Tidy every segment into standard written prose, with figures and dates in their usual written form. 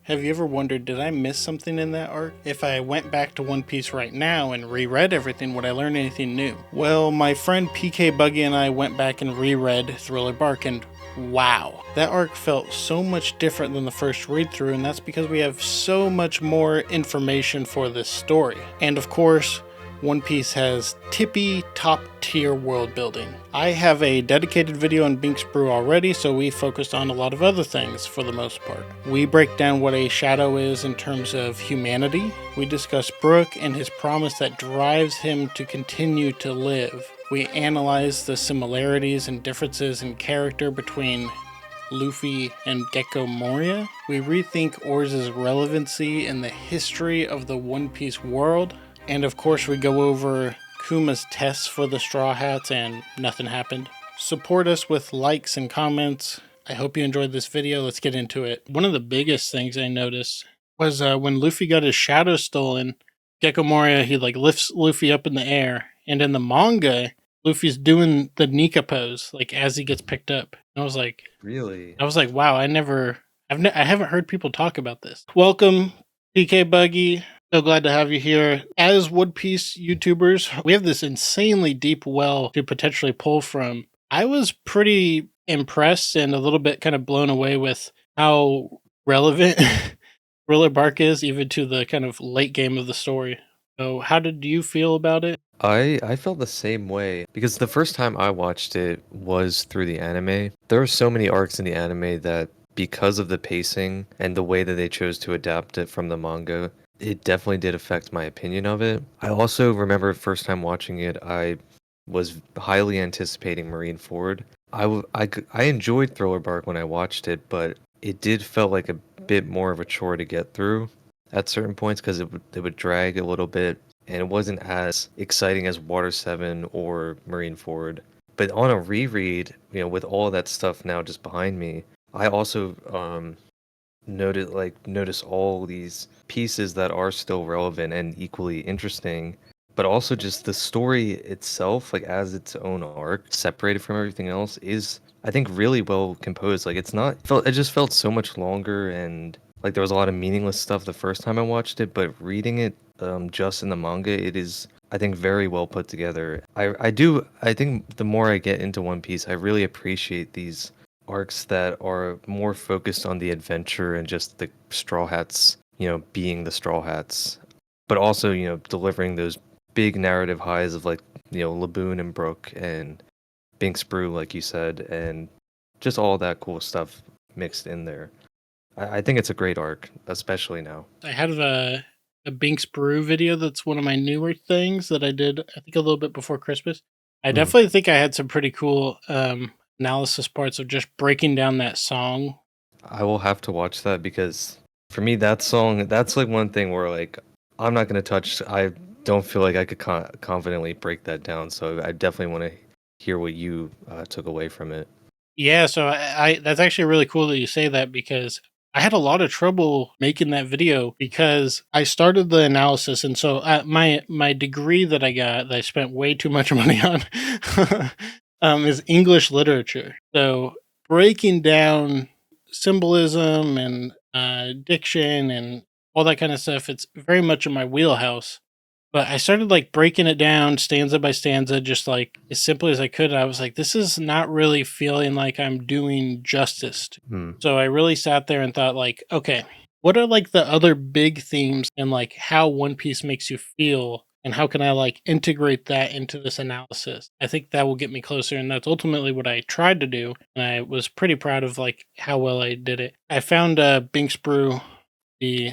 Have you ever wondered, did I miss something in that arc? If I went back to One Piece right now and reread everything, would I learn anything new? Well, my friend PK Buggy and I went back and reread Thriller Bark, and wow, that arc felt so much different than the first read through, and that's because we have so much more information for this story. And of course, One Piece has tippy top tier world building. I have a dedicated video on Binks Brew already, so we focused on a lot of other things for the most part. We break down what a shadow is in terms of humanity. We discuss Brook and his promise that drives him to continue to live. We analyze the similarities and differences in character between Luffy and Gecko Moria. We rethink Oars' relevancy in the history of the One Piece world. And of course we go over Kuma's tests for the Straw Hats and nothing happened. Support us with likes and comments. I hope you enjoyed this video. Let's get into it. One of the biggest things I noticed was when Luffy got his shadow stolen, Gecko Moria, he like lifts Luffy up in the air. And in the manga, Luffy's doing the Nika pose, like as he gets picked up. And I was like, Really? wow, I haven't heard people talk about this. Welcome, PK Buggy. So glad to have you here. As One Piece YouTubers, we have this insanely deep well to potentially pull from. I was pretty impressed and a little bit kind of blown away with how relevant Thriller Bark is, even to the kind of late game of the story. So how did you feel about it? I felt the same way because the first time I watched it was through the anime. There are so many arcs in the anime that because of the pacing and the way that they chose to adapt it from the manga, it definitely did affect my opinion of it. I also remember first time watching it, I was highly anticipating Marineford. I enjoyed Thriller Bark when I watched it, but it did felt like a bit more of a chore to get through at certain points because it would drag a little bit and it wasn't as exciting as Water 7 or Marineford. But on a reread, with all that stuff now just behind me, I also notice all these pieces that are still relevant and equally interesting, but also just the story itself, like as its own arc, separated from everything else, is I think really well composed. Like it just felt so much longer, and like there was a lot of meaningless stuff the first time I watched it, but reading it just in the manga, it is I think very well put together. I think the more I get into One Piece, I really appreciate these arcs that are more focused on the adventure and just the Straw Hats, being the Straw Hats, but also, delivering those big narrative highs of like, Laboon and Brook and Binks Brew, like you said, and just all that cool stuff mixed in there. I think it's a great arc, especially now. I had a Binks Brew video that's one of my newer things that I did, I think a little bit before Christmas. I Mhm. definitely think I had some pretty cool analysis parts of just breaking down that song. I will have to watch that because for me, that song, that's like one thing where like I'm not gonna touch. I don't feel like I could confidently break that down. So I definitely want to hear what you took away from it. Yeah, so I that's actually really cool that you say that because I had a lot of trouble making that video because I started the analysis, and so my degree that I got that I spent way too much money on is English literature. So breaking down symbolism and diction and all that kind of stuff, it's very much in my wheelhouse. But I started like breaking it down stanza by stanza, just like as simply as I could. I was like, this is not really feeling like I'm doing justice. Hmm. So I really sat there and thought, like, okay, what are like the other big themes and like how One Piece makes you feel? And how can I like integrate that into this analysis? I think that will get me closer. And that's ultimately what I tried to do. And I was pretty proud of like how well I did it. I found Binks Brew the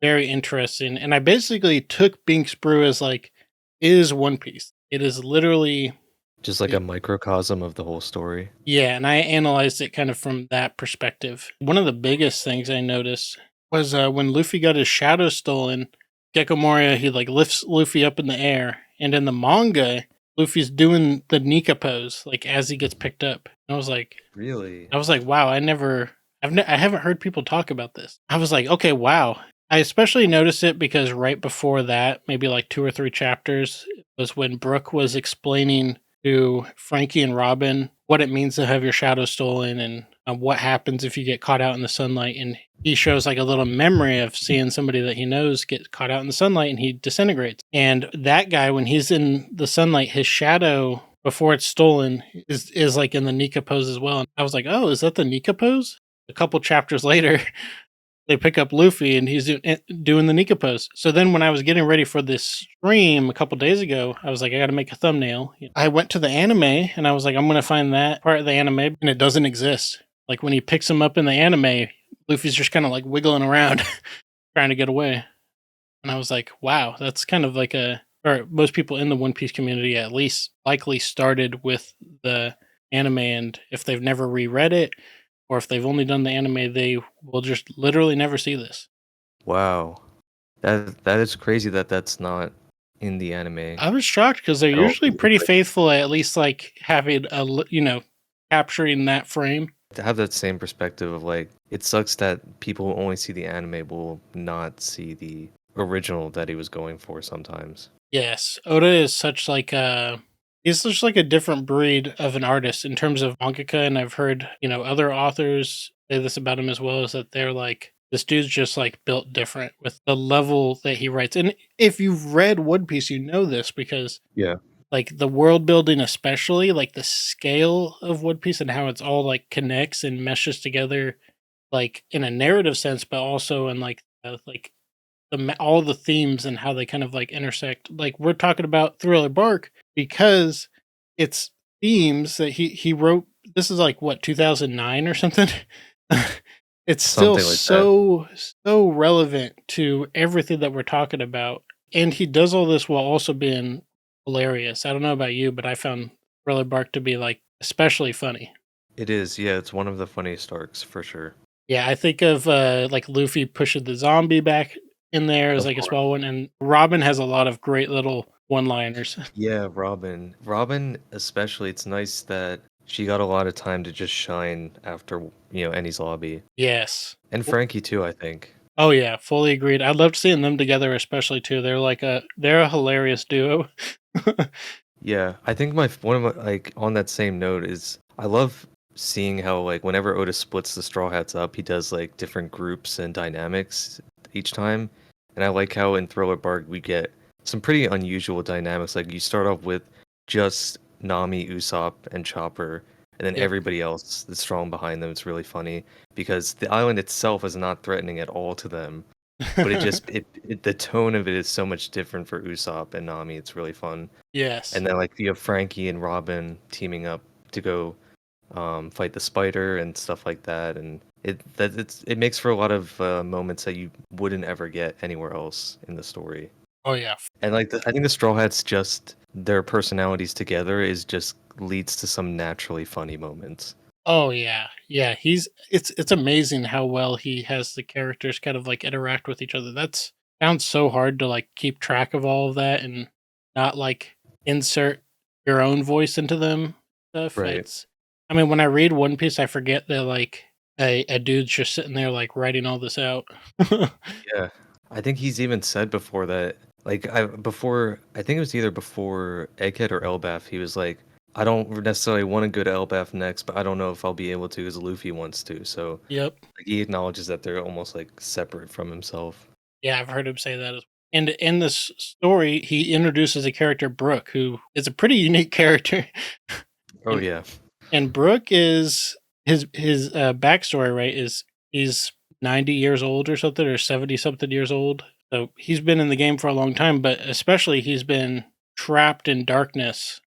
very interesting. And I basically took Binks Brew as like, is One Piece. It is literally, Just like a microcosm of the whole story. yeah, and I analyzed it kind of from that perspective. One of the biggest things I noticed was when Luffy got his shadow stolen, Gecko Moria, he like lifts Luffy up in the air. And in the manga, Luffy's doing the Nika pose, like as he gets picked up. And Really? I was like, wow, I haven't heard people talk about this. I was like, okay, wow. I especially noticed it because right before that, maybe like 2 or 3 chapters, was when Brook was explaining to Frankie and Robin what it means to have your shadow stolen and what happens if you get caught out in the sunlight, and he shows like a little memory of seeing somebody that he knows get caught out in the sunlight and he disintegrates. And that guy, when he's in the sunlight, his shadow before it's stolen is like in the Nika pose as well. And I was like, oh, is that the Nika pose? A couple chapters later, they pick up Luffy and he's doing the Nika pose. So then when I was getting ready for this stream a couple days ago, I was like, I got to make a thumbnail. I went to the anime and I was like, I'm going to find that part of the anime, and it doesn't exist. Like when he picks him up in the anime, Luffy's just kind of like wiggling around trying to get away. And I was like, wow, that's kind of like or most people in the One Piece community at least likely started with the anime. And if they've never reread it, or if they've only done the anime, they will just literally never see this. Wow. That is crazy that that's not in the anime I was shocked because they're at all. usually pretty Like, faithful at least like having capturing that frame. to have that same perspective of like, it sucks that people who only see the anime will not see the original that he was going for sometimes. Yes, Oda is such like he's such like a different breed of an artist in terms of mangaka, and I've heard, other authors say this about him as well, is that they're like, this dude's just like built different with the level that he writes. And if you've read One Piece, you know this because Yeah. like the world building, especially like the scale of One Piece and how it's all like connects and meshes together, like in a narrative sense, but also in like all the themes and how they kind of like intersect. Like we're talking about Thriller Bark because it's themes that he wrote. This is like what, 2009 or something. It's still Something like that. so relevant to everything that we're talking about, and he does all this while also being hilarious. I don't know about you, but I found Thriller Bark to be like especially funny. It is, yeah, it's one of the funniest arcs for sure. Yeah, I think of like Luffy pushing the zombie back in there as Of like a course. small one, and Robin has a lot of great little one-liners. Yeah, Robin. Robin, especially, it's nice that she got a lot of time to just shine after, Annie's lobby. Yes. And Frankie too, I think. Oh yeah, fully agreed. I loved seeing them together, especially too. They're a hilarious duo. Yeah, I think one of my, like, on that same note is I love seeing how, like, whenever Otis splits the Straw Hats up, he does like different groups and dynamics each time. And I like how in Thriller Bark we get some pretty unusual dynamics. Like you start off with just Nami, Usopp, and Chopper, and then Yep. everybody else that's strong behind them. It's really funny because the island itself is not threatening at all to them. But the tone of it is so much different for Usopp and Nami. It's really fun. Yes. And then like you have Frankie and Robin teaming up to go fight the spider and stuff like that, and it makes for a lot of moments that you wouldn't ever get anywhere else in the story. Oh yeah. And like I think the Straw Hats, just their personalities together is just leads to some naturally funny moments. Oh yeah. Yeah, it's amazing how well he has the characters kind of like interact with each other. That's sounds so hard to like keep track of all of that and not like insert your own voice into them stuff. Right. I mean, when I read One Piece, I forget that like a dude's just sitting there like writing all this out. Yeah. I think he's even said before that, like, I think it was either before Egghead or Elbaf, he was like, I don't necessarily want to go to Elbaf next, but I don't know if I'll be able to because Luffy wants to. So Yep. like, he acknowledges that they're almost like separate from himself. Yeah, I've heard him say that as well. And in this story, he introduces a character, Brook, who is a pretty unique character. Oh and yeah. and Brook is his backstory, right? Is he's 90 years old or something, or 70 something years old. So he's been in the game for a long time, but especially he's been trapped in darkness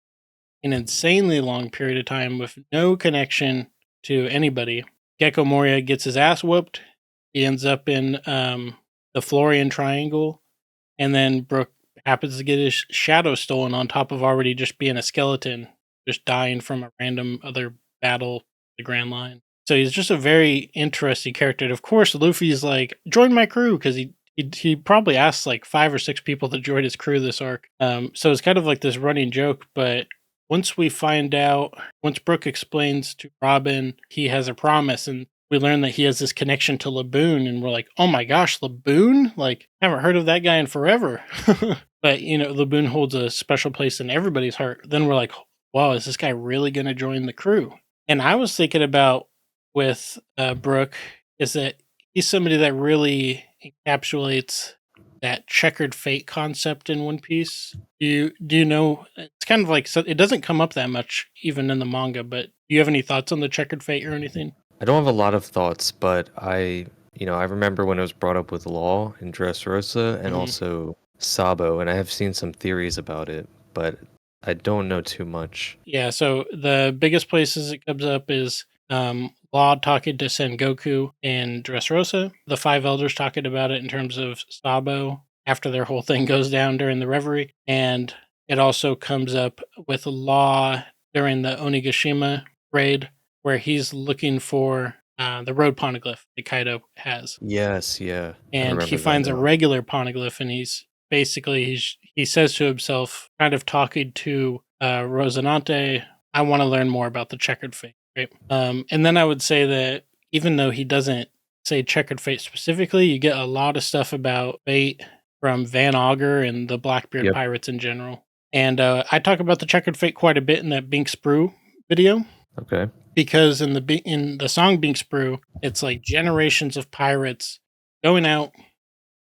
an insanely long period of time with no connection to anybody. Gecko Moria gets his ass whooped. He ends up in the Florian Triangle, and then Brook happens to get his shadow stolen on top of already just being a skeleton, just dying from a random other battle, the Grand Line. So he's just a very interesting character. And of course, Luffy's like, join my crew, because he probably asked like 5 or 6 people to join his crew this arc. So it's kind of like this running joke, but once Brook explains to Robin he has a promise, and we learn that he has this connection to Laboon, and we're like, oh my gosh, Laboon? Like, haven't heard of that guy in forever. But, Laboon holds a special place in everybody's heart. Then we're like, wow, is this guy really going to join the crew? And I was thinking about with Brook is that he's somebody that really encapsulates that checkered fate concept in One Piece. Do you know? It's kind of like it doesn't come up that much even in the manga. But do you have any thoughts on the checkered fate or anything? I don't have a lot of thoughts, but I remember when it was brought up with Law and Dressrosa and Mhm. also Sabo, and I have seen some theories about it, but I don't know too much. Yeah. So the biggest places it comes up is Law talking to Sengoku and Dressrosa. The five elders talking about it in terms of Sabo after their whole thing goes down during the reverie, and it also comes up with Law during the Onigashima raid, where he's looking for the road poneglyph that Kaido has, Yes, yeah, I and he remember that finds a now. regular poneglyph, and he says to himself, kind of talking to Rosinante, I want to learn more about the checkered fate, right? And then I would say that even though he doesn't say checkered fate specifically, you get a lot of stuff about fate from Van Augur and the Blackbeard Yep. pirates in general. And I talk about the checkered fate quite a bit in that Binks Brew video, Okay. because in the song Binks Brew, it's like generations of pirates going out,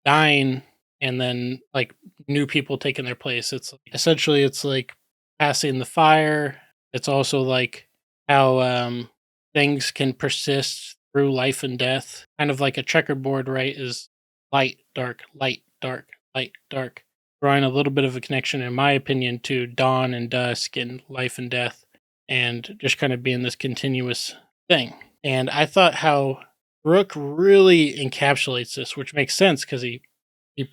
dying, and then like new people taking their place. It's essentially it's like passing the fire. It's also like how things can persist through life and death, kind of like a checkerboard, right? Is light, dark, light, dark, light, dark, drawing a little bit of a connection, in my opinion, to dawn and dusk and life and death, and just kind of being this continuous thing. And I thought how Brook really encapsulates this, which makes sense because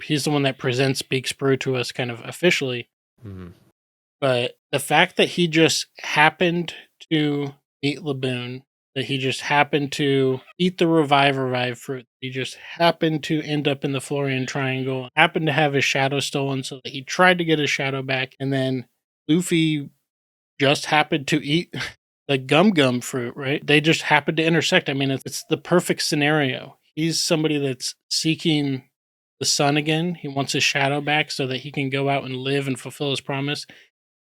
he's the one that presents Beaks Brew to us kind of officially. Mhm. But the fact that he just happened to meet Laboon, that he just happened to eat the revive fruit, he just happened to end up in the Florian Triangle, happened to have his shadow stolen, so that he tried to get his shadow back, and then Luffy just happened to eat the gum fruit, right? They just happened to intersect. I mean, it's the perfect scenario. He's somebody that's seeking the sun again. He wants his shadow back so that he can go out and live and fulfill his promise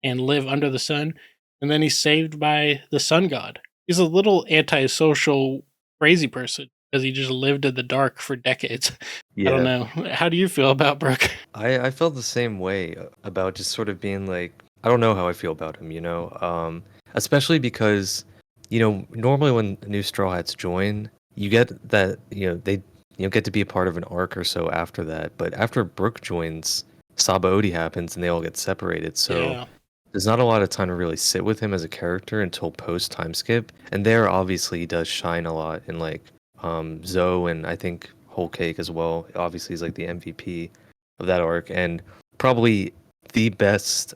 and live under the sun. And then he's saved by the sun god. He's a little antisocial, crazy person because he just lived in the dark for decades. I don't Yeah. know. How do you feel about Brooke? I felt the same way about just sort of being like, I don't know how I feel about him, especially because, normally when new Straw Hats join, you get that, they get to be a part of an arc or so after that. But after Brook joins, Sabaody happens and they all get separated. So Yeah. there's not a lot of time to really sit with him as a character until post time skip. And there obviously he does shine a lot in like Zoe and I think Whole Cake as well. Obviously he's like the MVP of that arc, and probably the best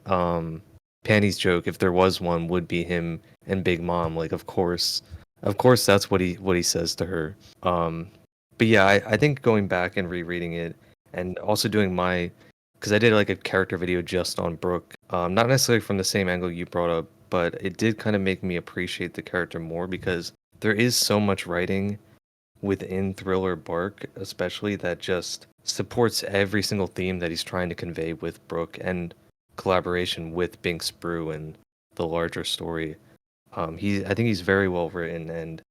panties joke, if there was one, would be him and Big Mom. Like, of course, that's what he says to her. But yeah, I think going back and rereading it, and also doing because I did like a character video just on Brook, not necessarily from the same angle you brought up, but it did kind of make me appreciate the character more because there is so much writing within Thriller Bark, especially that just supports every single theme that he's trying to convey with Brook and collaboration with Binks Brew and the larger story. I think he's very well written, and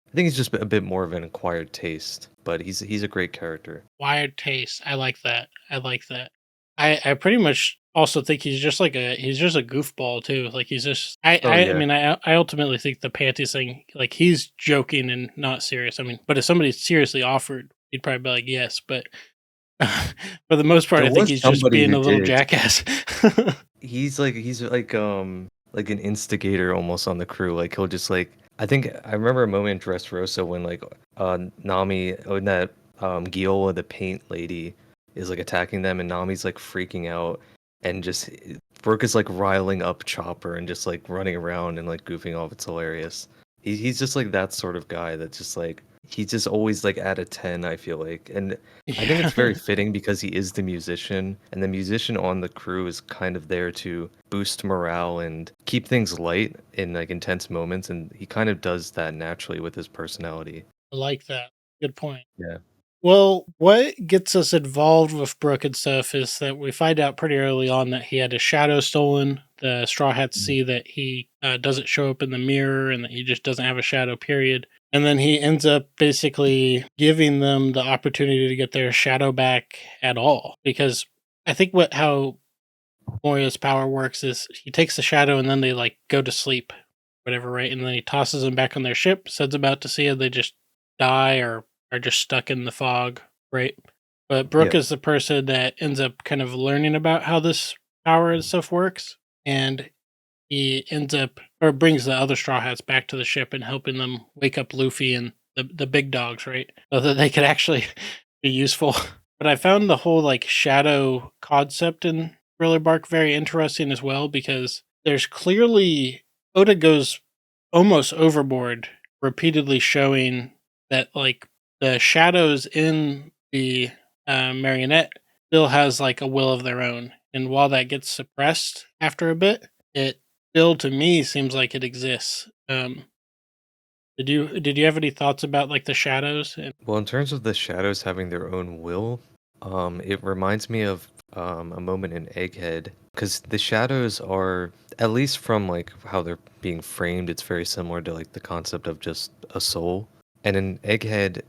I think he's just a bit more of an acquired taste, but he's a great character. Wired taste. I like that. I like that. I pretty much also think he's just a goofball too. Like he's just Oh I yeah, mean I ultimately think the panties thing, like he's joking and not serious. I mean, but if somebody seriously offered, he'd probably be like yes. But for the most part, there I think was he's just somebody being who a little did. jackass. He's like an instigator almost on the crew. Like he'll just like I think I remember a moment in Dressrosa when like Nami when that Giola the paint lady is like attacking them and Nami's like freaking out and just Brooke is like riling up Chopper and just like running around and like goofing off. It's hilarious. He's just like that sort of guy that's just like he's just always like at a 10, I feel like. And I think it's very Yeah. fitting because he is the musician, and the musician on the crew is kind of there to boost morale and keep things light in like intense moments, and he kind of does that naturally with his personality. I like that. Good point. Yeah. Well, what gets us involved with Brooke and stuff is that we find out pretty early on that he had his shadow stolen. The Straw Hats Mhm. see that he doesn't show up in the mirror and that he just doesn't have a shadow, period. And then he ends up basically giving them the opportunity to get their shadow back at all. Because I think how Moria's power works is he takes the shadow and then they like go to sleep, whatever, right? And then he tosses them back on their ship, sends them out to sea, and they just die or are just stuck in the fog, right? But Brook Yeah. is the person that ends up kind of learning about how this power and stuff works, and he ends up or brings the other Straw Hats back to the ship and helping them wake up Luffy and the big dogs, right? So that they could actually be useful. But I found the whole like shadow concept in Thriller Bark very interesting as well because there's clearly Oda goes almost overboard, repeatedly showing that like the shadows in the marionette still has like a will of their own, and while that gets suppressed after a bit, it still to me seems like it exists. Did you have any thoughts about like the shadows? Well, in terms of the shadows having their own will, it reminds me of a moment in Egghead, because the shadows are, at least from like how they're being framed, it's very similar to like the concept of just a soul. And in Egghead,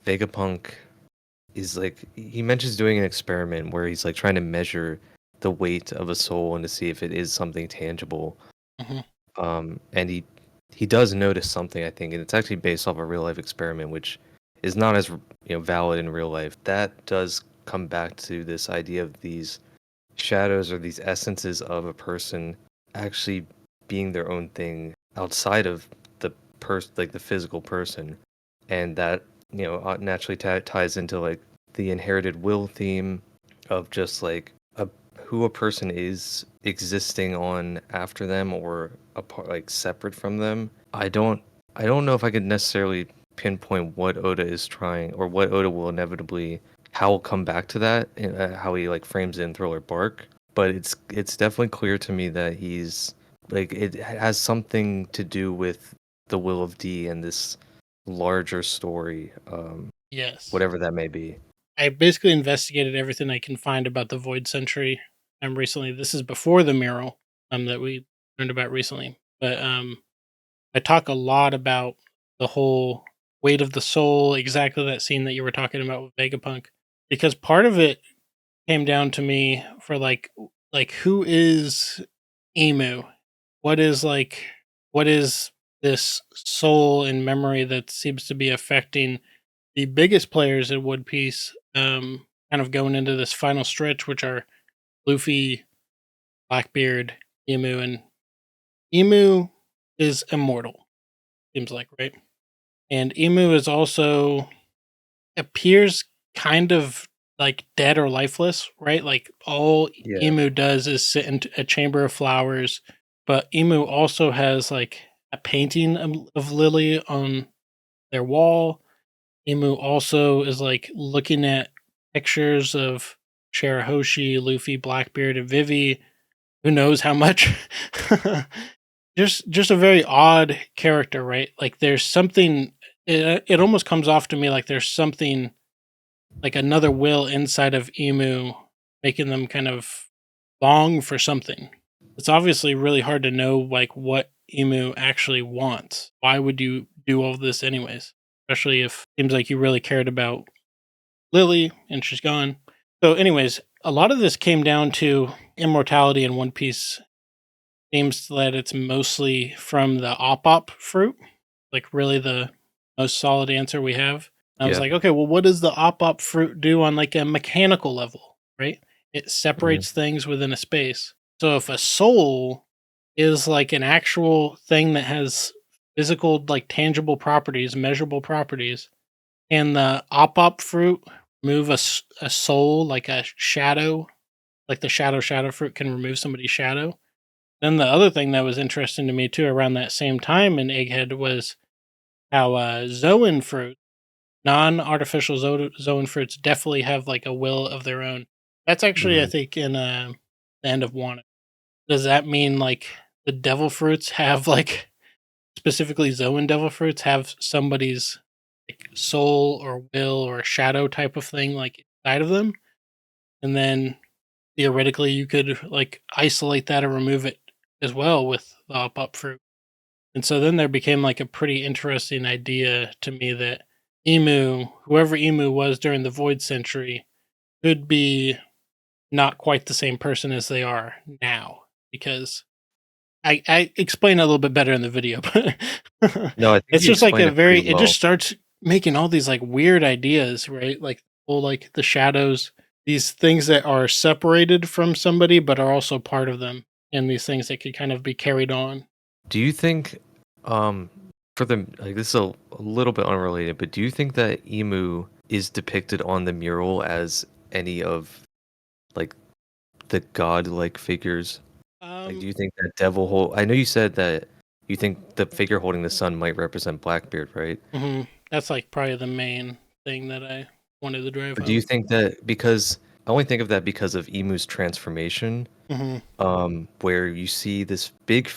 Vegapunk is like he mentions doing an experiment where he's like trying to measure the weight of a soul and to see if it is something tangible. Mhm. And he does notice something, I think, and it's actually based off a real life experiment, which is not as valid in real life. That does come back to this idea of these shadows or these essences of a person actually being their own thing outside of the like the physical person, and that naturally ties into like the inherited will theme of just like who a person is existing on after them or apart, like separate from them. I don't know if I could necessarily pinpoint what Oda is trying or what Oda will inevitably how will come back to that, how he like frames it in Thriller Bark. But it's definitely clear to me that he's like it has something to do with the will of D and this larger story, Yes. whatever that may be. I basically investigated everything I can find about the Void Century recently. This is before the mural that we learned about recently. But I talk a lot about the whole weight of the soul, exactly that scene that you were talking about with Vegapunk. Because part of it came down to me for like who is Emu? What is like what is this soul and memory that seems to be affecting the biggest players in One Piece, kind of going into this final stretch, which are Luffy, Blackbeard, Emu, and Emu is immortal, seems like, right? And Emu is also appears kind of like dead or lifeless, right? Like all Yeah. Emu does is sit in a chamber of flowers, but Emu also has like a painting of Lily on their wall. Emu also is like looking at pictures of Shirahoshi, Luffy, Blackbeard, and Vivi. Who knows how much? Just a very odd character, right? Like there's something. It almost comes off to me like there's something like another will inside of Emu, making them kind of long for something. It's obviously really hard to know like what Emu actually wants. Why would you do all this anyways? Especially if it seems like you really cared about Lily and she's gone. So, anyways, a lot of this came down to immortality in One Piece. Seems that it's mostly from the op fruit, like really the most solid answer we have. I was Yeah. like, okay, well, what does the op fruit do on like a mechanical level, right? It Mhm. separates things within a space. So if a soul is like an actual thing that has physical, like tangible properties, measurable properties, and the op fruit remove a soul, like a shadow, like the shadow fruit can remove somebody's shadow. Then the other thing that was interesting to me too around that same time in Egghead was how Zoan fruit, non-artificial Zoan fruits, definitely have like a will of their own. That's actually, I Mhm. think, in the end of Wano. Does that mean like the devil fruits have like specifically Zoan devil fruits have somebody's like soul or will or shadow type of thing like inside of them? And then theoretically you could like isolate that or remove it as well with the up fruit. And so then there became like a pretty interesting idea to me that whoever Emu was during the Void Century, could be not quite the same person as they are now. Because I explain it a little bit better in the video, but No, I think it's you just like explained it pretty it just well. starts making all these like weird ideas, right? Like, well, like the shadows, these things that are separated from somebody but are also part of them, and these things that could kind of be carried on. Do you think, um, for the like this is a little bit unrelated, but do you think that Emu is depicted on the mural as any of like the god-like figures? Like, do Um, you think that devil hold? I know you said that you think the figure holding the sun might represent Blackbeard, right? that's like probably the main thing that I wanted to drive But do you home. think that because I only think of that because of Emu's transformation, Hmm. where you see this big,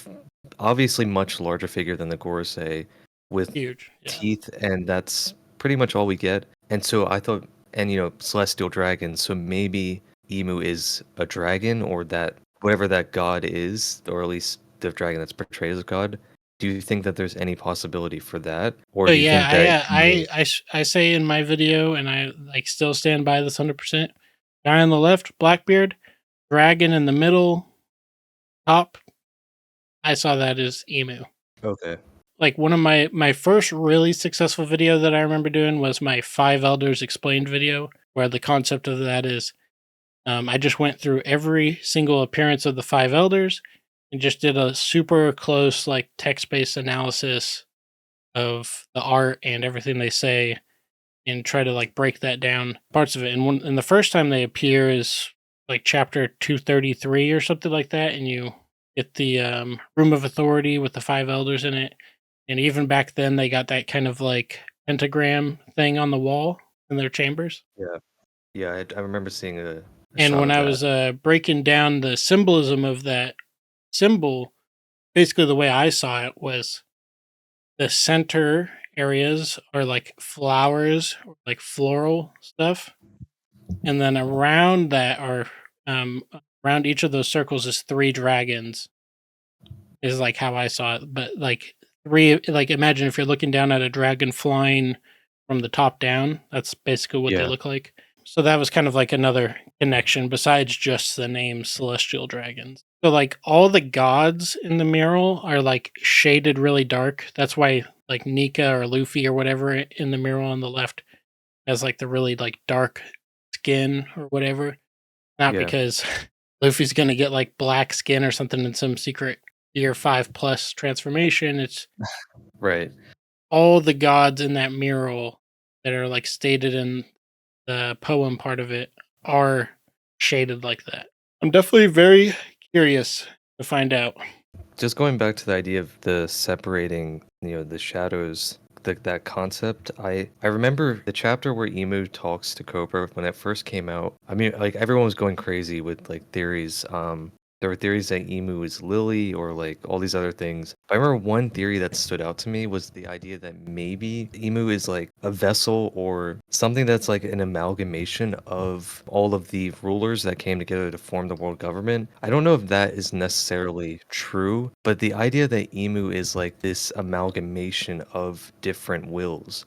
obviously much larger figure than the Gorosei with Huge, yeah. teeth, and that's pretty much all we get. And so I thought, and celestial dragon. So maybe Emu is a dragon, or that whatever that god is, or at least the dragon that's portrayed as a god. Do you think that there's any possibility for that, or So do you yeah, think that Emu? I say in my video, and I like still stand by this 100%. Guy on the left, Blackbeard, dragon in the middle, top. I saw that as Emu. Okay. Like one of my first really successful video that I remember doing was my Five Elders Explained video, where the concept of that is I just went through every single appearance of the Five Elders and just did a super close like text based analysis of the art and everything they say, and try to like break that down parts of it. And the first time they appear is like chapter 233 or something like that, and you get the room of authority with the five elders in it. And even back then, they got that kind of like pentagram thing on the wall in their chambers. Yeah. Yeah, I remember seeing a And shot when of I that. was breaking down the symbolism of that symbol, basically the way I saw it was the center areas are like flowers, like floral stuff, and then around that are um around each of those circles is three dragons, is like how I saw it. But like three, like imagine if you're looking down at a dragon flying from the top down, that's basically what they Yeah. look like. So that was kind of like another connection besides just the name celestial dragons. So like all the gods in the mural are like shaded really dark. That's why like Nika or Luffy or whatever in the mural on the left has like the really like dark skin or whatever. Not Yeah. because Luffy's gonna get like black skin or something in some secret year 5+ transformation. It's Right. all the gods in that mural that are like stated in the poem part of it are shaded like that. I'm definitely very curious to find out. Just going back to the idea of the separating, the shadows, that concept. I remember the chapter where Emu talks to Cobra when it first came out. I mean, like everyone was going crazy with like theories. There were theories that Emu is Lily or like all these other things. But I remember one theory that stood out to me was the idea that maybe Emu is like a vessel or something that's like an amalgamation of all of the rulers that came together to form the world government. I don't know if that is necessarily true, but the idea that Emu is like this amalgamation of different wills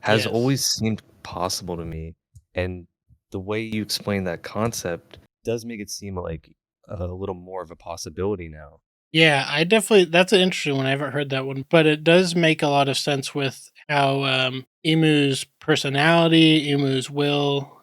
has Yes. always seemed possible to me. And the way you explain that concept does make it seem like a little more of a possibility now. Yeah, I definitely that's an interesting one. I haven't heard that one, but it does make a lot of sense with how Emu's personality, Emu's will,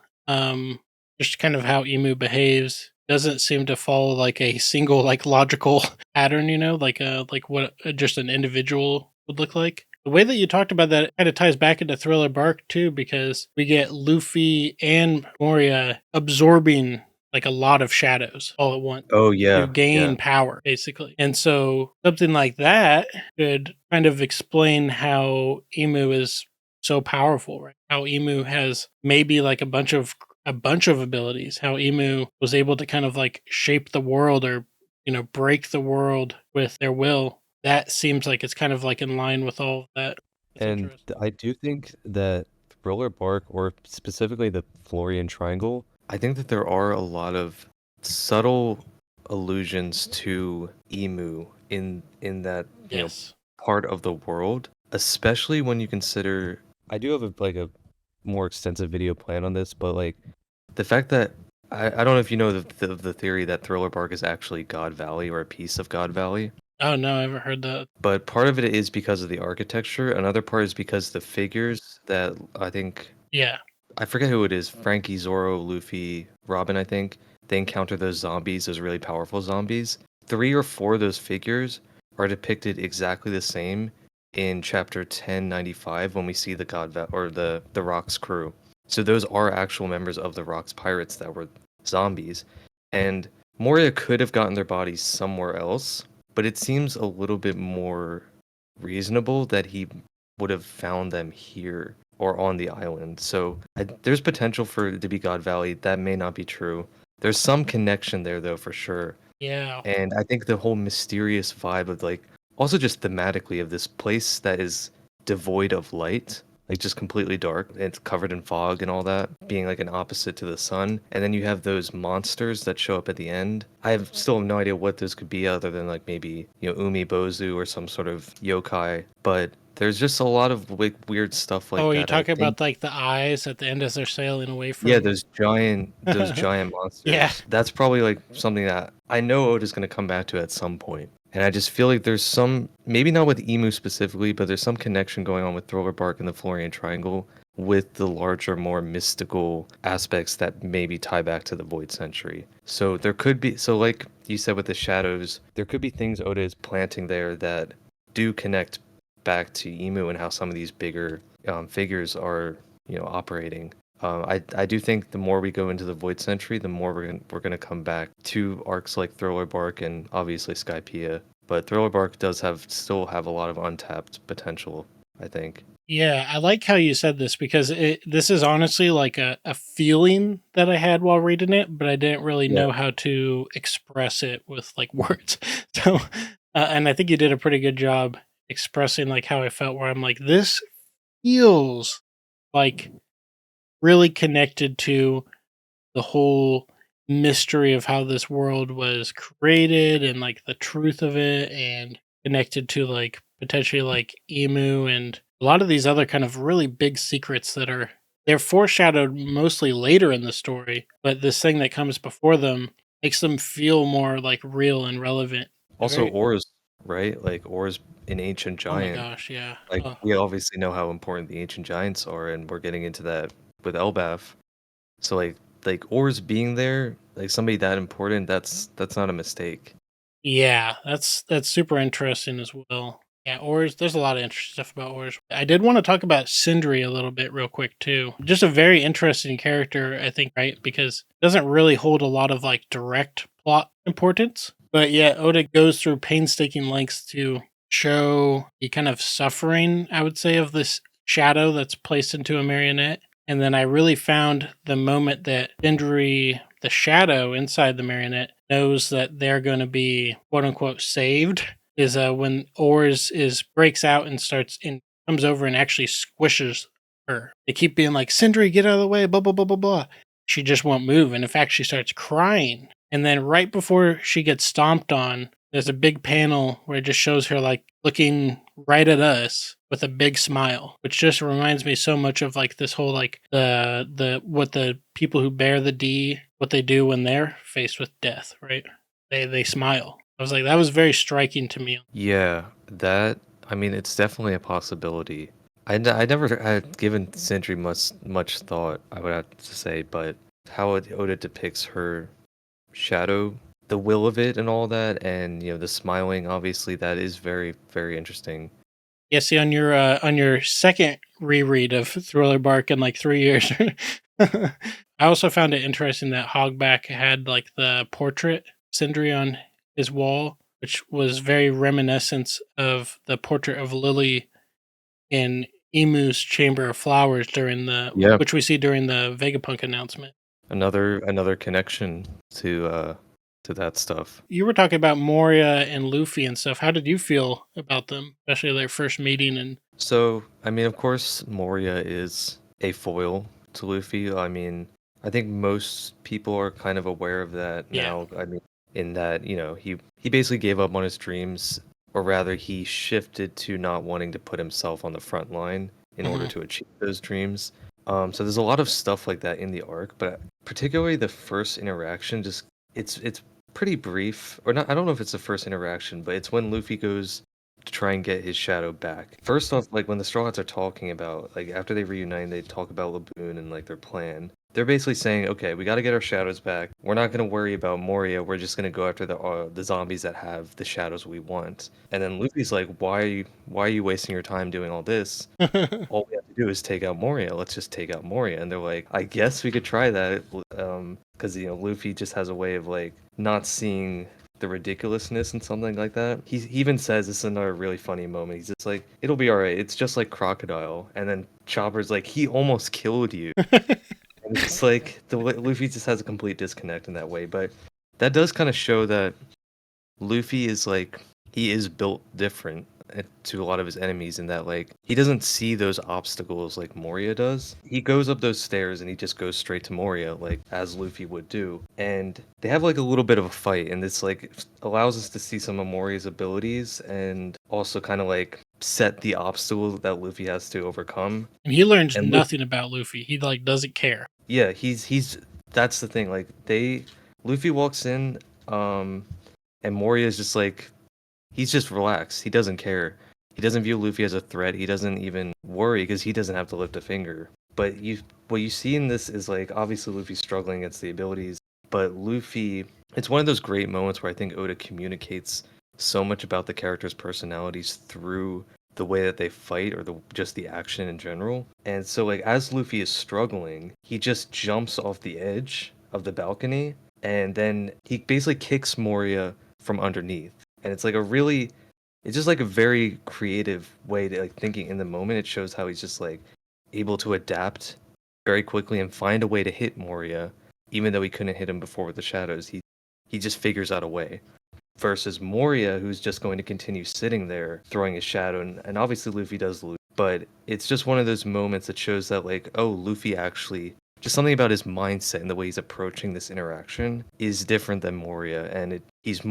just kind of how Emu behaves doesn't seem to follow like a single like logical pattern, like what just an individual would look like. The way that you talked about that kind of ties back into Thriller Bark too, because we get Luffy and Moria absorbing like a lot of shadows all at once Oh to yeah, gain yeah. power, basically. And so something like that could kind of explain how Emu is so powerful, right? How Emu has maybe like a bunch of abilities. How Emu was able to kind of like shape the world or break the world with their will. That seems like it's kind of like in line with all of that. That's And interesting. I do think that Thriller Bark, or specifically the Florian Triangle, I think that there are a lot of subtle allusions to Emu in that, Yes. part of the world, especially when you consider. I do have a more extensive video plan on this, but like the fact that I don't know if you know the theory that Thriller Bark is actually God Valley or a piece of God Valley. Oh no, I haven't heard that. But part of it is because of the architecture. Another part is because the figures that I think Yeah. I forget who it is. Frankie, Zoro, Luffy, Robin, I think. They encounter those zombies, those really powerful zombies. 3 or 4 of those figures are depicted exactly the same in chapter 1095 when we see the or the Rock's crew. So those are actual members of the Rock's pirates that were zombies. And Moria could have gotten their bodies somewhere else, but it seems a little bit more reasonable that he would have found them here or on the island. So there's potential for it to be God Valley. That may not be true. There's some connection there though, for sure. Yeah. And I think the whole mysterious vibe of like, also just thematically of this place that is devoid of light, like just completely dark, and it's covered in fog and all that, being like an opposite to the sun. And then you have those monsters that show up at the end. Still have no idea what those could be other than like maybe, Umi Bozu or some sort of yokai. But there's just a lot of weird stuff like Oh, you that. I talking think, about like the eyes at the end as they're sailing away yeah, from? those giant Yeah. monsters. That's probably like something that I know Oda's going to come back to at some point. And I just feel like there's some, maybe not with Emu specifically, but there's some connection going on with Thriller Bark and the Florian Triangle with the larger, more mystical aspects that maybe tie back to the Void Century. So there could be, so like you said with the shadows, there could be things Oda is planting there that do connect back to Emu and how some of these bigger figures are, operating. I do think the more we go into the Void Century, the more we're gonna come back to arcs like Thriller Bark and obviously Skypiea. But Thriller Bark does still have a lot of untapped potential, I think. Yeah, I like how you said this because this is honestly like a feeling that I had while reading it, but I didn't really Yeah. know how to express it with like words. So, and I think you did a pretty good job expressing like how I felt, where I'm like, this feels like really connected to the whole mystery of how this world was created and like the truth of it, and connected to like potentially like Emu and a lot of these other kind of really big secrets that are they're foreshadowed mostly later in the story, but this thing that comes before them makes them feel more like real and relevant. Also, Very, Oars, right? Like Oars, an ancient oh my giant. gosh, yeah. Like Oh, we obviously know how important the ancient giants are, and we're getting into that with Elbaf. So like Oars being there, like somebody that important, that's not a mistake. yeah, that's super interesting as well. Yeah, Oars. There's a lot of interesting stuff about Oars. I did want to talk about Cindry a little bit real quick too. Just a very interesting character, I think, right? Because it doesn't really hold a lot of like direct plot importance, but yeah, Oda goes through painstaking lengths to show the kind of suffering, I would say, of this shadow that's placed into a marionette. And then I really found the moment that Cindry, the shadow inside the marionette, knows that they're going to be quote unquote saved is when Oars is breaks out and starts and comes over and actually squishes her. They keep being like, Cindry, get out of the way, blah blah blah blah blah. She just won't move, and in fact, she starts crying. And then right before she gets stomped on, there's a big panel where it just shows her like looking right at us with a big smile, which just reminds me so much of like this whole like the what the people who bear the D, what they do when they're faced with death, right? They smile. I was like, that was very striking to me. Yeah, that, I mean, it's definitely a possibility. I never had given Sentry much thought, I would have to say, but how Oda depicts her shadow, the will of it and all that, and the smiling, obviously that is very, very interesting. Yeah, see on your second reread of Thriller Bark in like 3 years. I also found it interesting that Hogback had like the portrait Cindry on his wall, which was very reminiscent of the portrait of Lily in Emu's Chamber of Flowers during Yeah, which we see during the Vegapunk announcement. another connection to that stuff. You were talking about Moria and Luffy and stuff. How did you feel about them, especially their first meeting? And So, I mean, of course, Moria is a foil to Luffy. I mean, I think most people are kind of aware of that yeah, now. I mean, in that, he basically gave up on his dreams or rather he shifted to not wanting to put himself on the front line in order to achieve those dreams. So there's a lot of stuff like that in the arc, but particularly the first interaction, just it's pretty brief, or not. I don't know if it's the first interaction, but it's when Luffy goes to try and get his shadow back. First off, like when the Straw Hats are talking about, like after they reunite, they talk about Laboon and like their plan. They're basically saying, okay, we got to get our shadows back. We're not going to worry about Moria. We're just going to go after the zombies that have the shadows we want. And then Luffy's like, why are you wasting your time doing all this? All we have to do is take out Moria. Let's just take out Moria. And they're like, I guess we could try that. Because Luffy just has a way of like not seeing the ridiculousness and something like that. He even says, this is another really funny moment. He's just like, it'll be all right. It's just like Crocodile. And then Chopper's like, he almost killed you. And it's like Luffy just has a complete disconnect in that way. But that does kind of show that Luffy is like, he is built different to a lot of his enemies in that like he doesn't see those obstacles like Moria does. He goes up those stairs and he just goes straight to Moria like as Luffy would do. And they have like a little bit of a fight, and this like allows us to see some of Moria's abilities and also kind of like set the obstacle that Luffy has to overcome. And he learns And nothing about Luffy. He like doesn't care. Yeah, he's that's the thing. Like Luffy walks in, and Moria is just like he's just relaxed. He doesn't care. He doesn't view Luffy as a threat. He doesn't even worry because he doesn't have to lift a finger. But what you see in this is like obviously Luffy's struggling against the abilities, but Luffy, it's one of those great moments where I think Oda communicates so much about the characters' personalities through the way that they fight or just the action in general. And so like as Luffy is struggling, he just jumps off the edge of the balcony and then he basically kicks Moria from underneath. And it's like it's just like a very creative way to like thinking in the moment. It shows how he's just like able to adapt very quickly and find a way to hit Moria, even though he couldn't hit him before with the shadows. He just figures out a way. Versus Moria, who's just going to continue sitting there, throwing his shadow, and obviously Luffy does lose. But it's just one of those moments that shows that like, oh, Luffy actually, just something about his mindset and the way he's approaching this interaction is different than Moria, and he's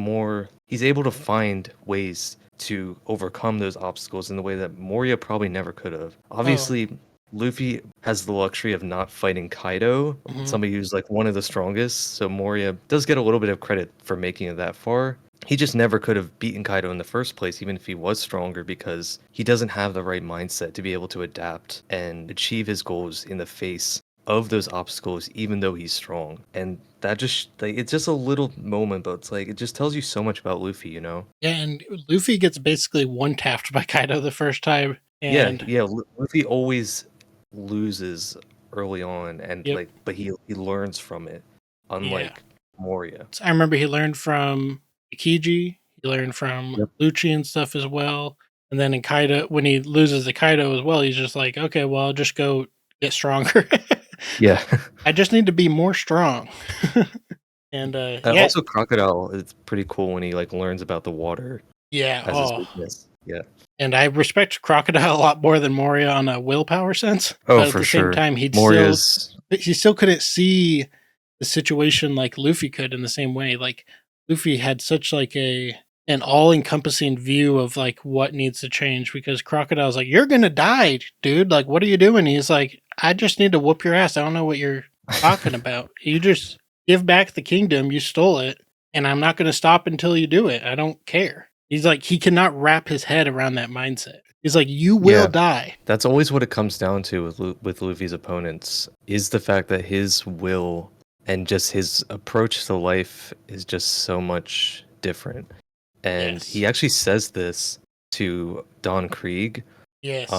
able to find ways to overcome those obstacles in the way that Moria probably never could have. Obviously, Luffy has the luxury of not fighting Kaido, somebody who's like one of the strongest, so Moria does get a little bit of credit for making it that far. He just never could have beaten Kaido in the first place, even if he was stronger, because he doesn't have the right mindset to be able to adapt and achieve his goals in the face of those obstacles, even though he's strong. And that just like it's just a little moment, but it's like it just tells you so much about Luffy, you know? Yeah, and Luffy gets basically one tapped by Kaido the first time. And yeah. Luffy always loses early on, and like, but he learns from it, unlike Moria. I remember he learned from Ikiji, he learned from Lucci and stuff as well. And then in Kaido, when he loses the Kaido as well, he's just like, okay, well, I'll just go get stronger. Yeah. I just need to be more strong. And also Crocodile, it's pretty cool when he like learns about the water. Yeah. As his weakness. Yeah. And I respect Crocodile a lot more than Moria on a willpower sense. Oh, but for at the sure. same time, he still couldn't see the situation like Luffy could in the same way. Like Luffy had such like an all-encompassing view of like what needs to change, because Crocodile's like, you're gonna die, dude. Like, what are you doing? He's like, I just need to whoop your ass. I don't know what you're talking about. You just give back the kingdom. You stole it, and I'm not going to stop until you do it. I don't care. He's like, he cannot wrap his head around that mindset. He's like, you will die. That's always what it comes down to with Luffy's opponents, is the fact that his will and just his approach to life is just so much different. And he actually says this to Don Krieg. Yes.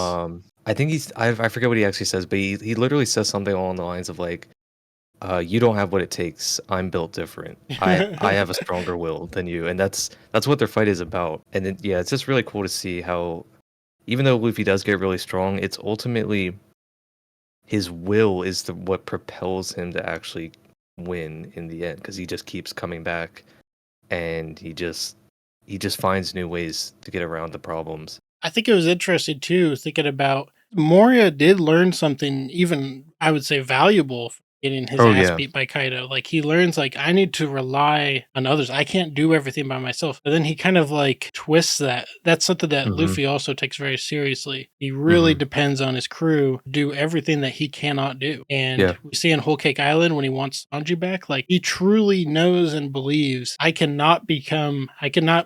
I think I forget what he actually says, but he literally says something along the lines of like, you don't have what it takes. I'm built different. I have a stronger will than you. And that's what their fight is about. And then, it's just really cool to see how, even though Luffy does get really strong, it's ultimately his will is what propels him to actually win in the end, because he just keeps coming back and he just finds new ways to get around the problems. I think it was interesting too, thinking about Moria did learn something even, I would say, valuable from getting his Oh ass yeah. beat by Kaido. Like he learns like I need to rely on others. I can't do everything by myself. But then he kind of like twists that. That's something that Mhm. Luffy also takes very seriously. He really Mhm. depends on his crew to do everything that he cannot do. And Yeah. we see in Whole Cake Island when he wants Sanji back, like he truly knows and believes I cannot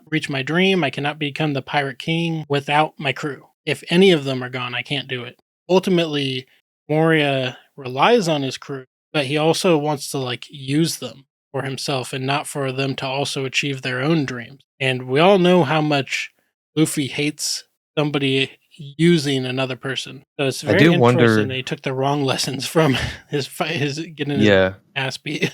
reach my dream. I cannot become the Pirate King without my crew. If any of them are gone, I can't do it. Ultimately, Moria relies on his crew, but he also wants to like use them for himself and not for them to also achieve their own dreams. And we all know how much Luffy hates somebody using another person. So it's I very do interesting wonder. that he took the wrong lessons from his getting his Yeah, ass beat.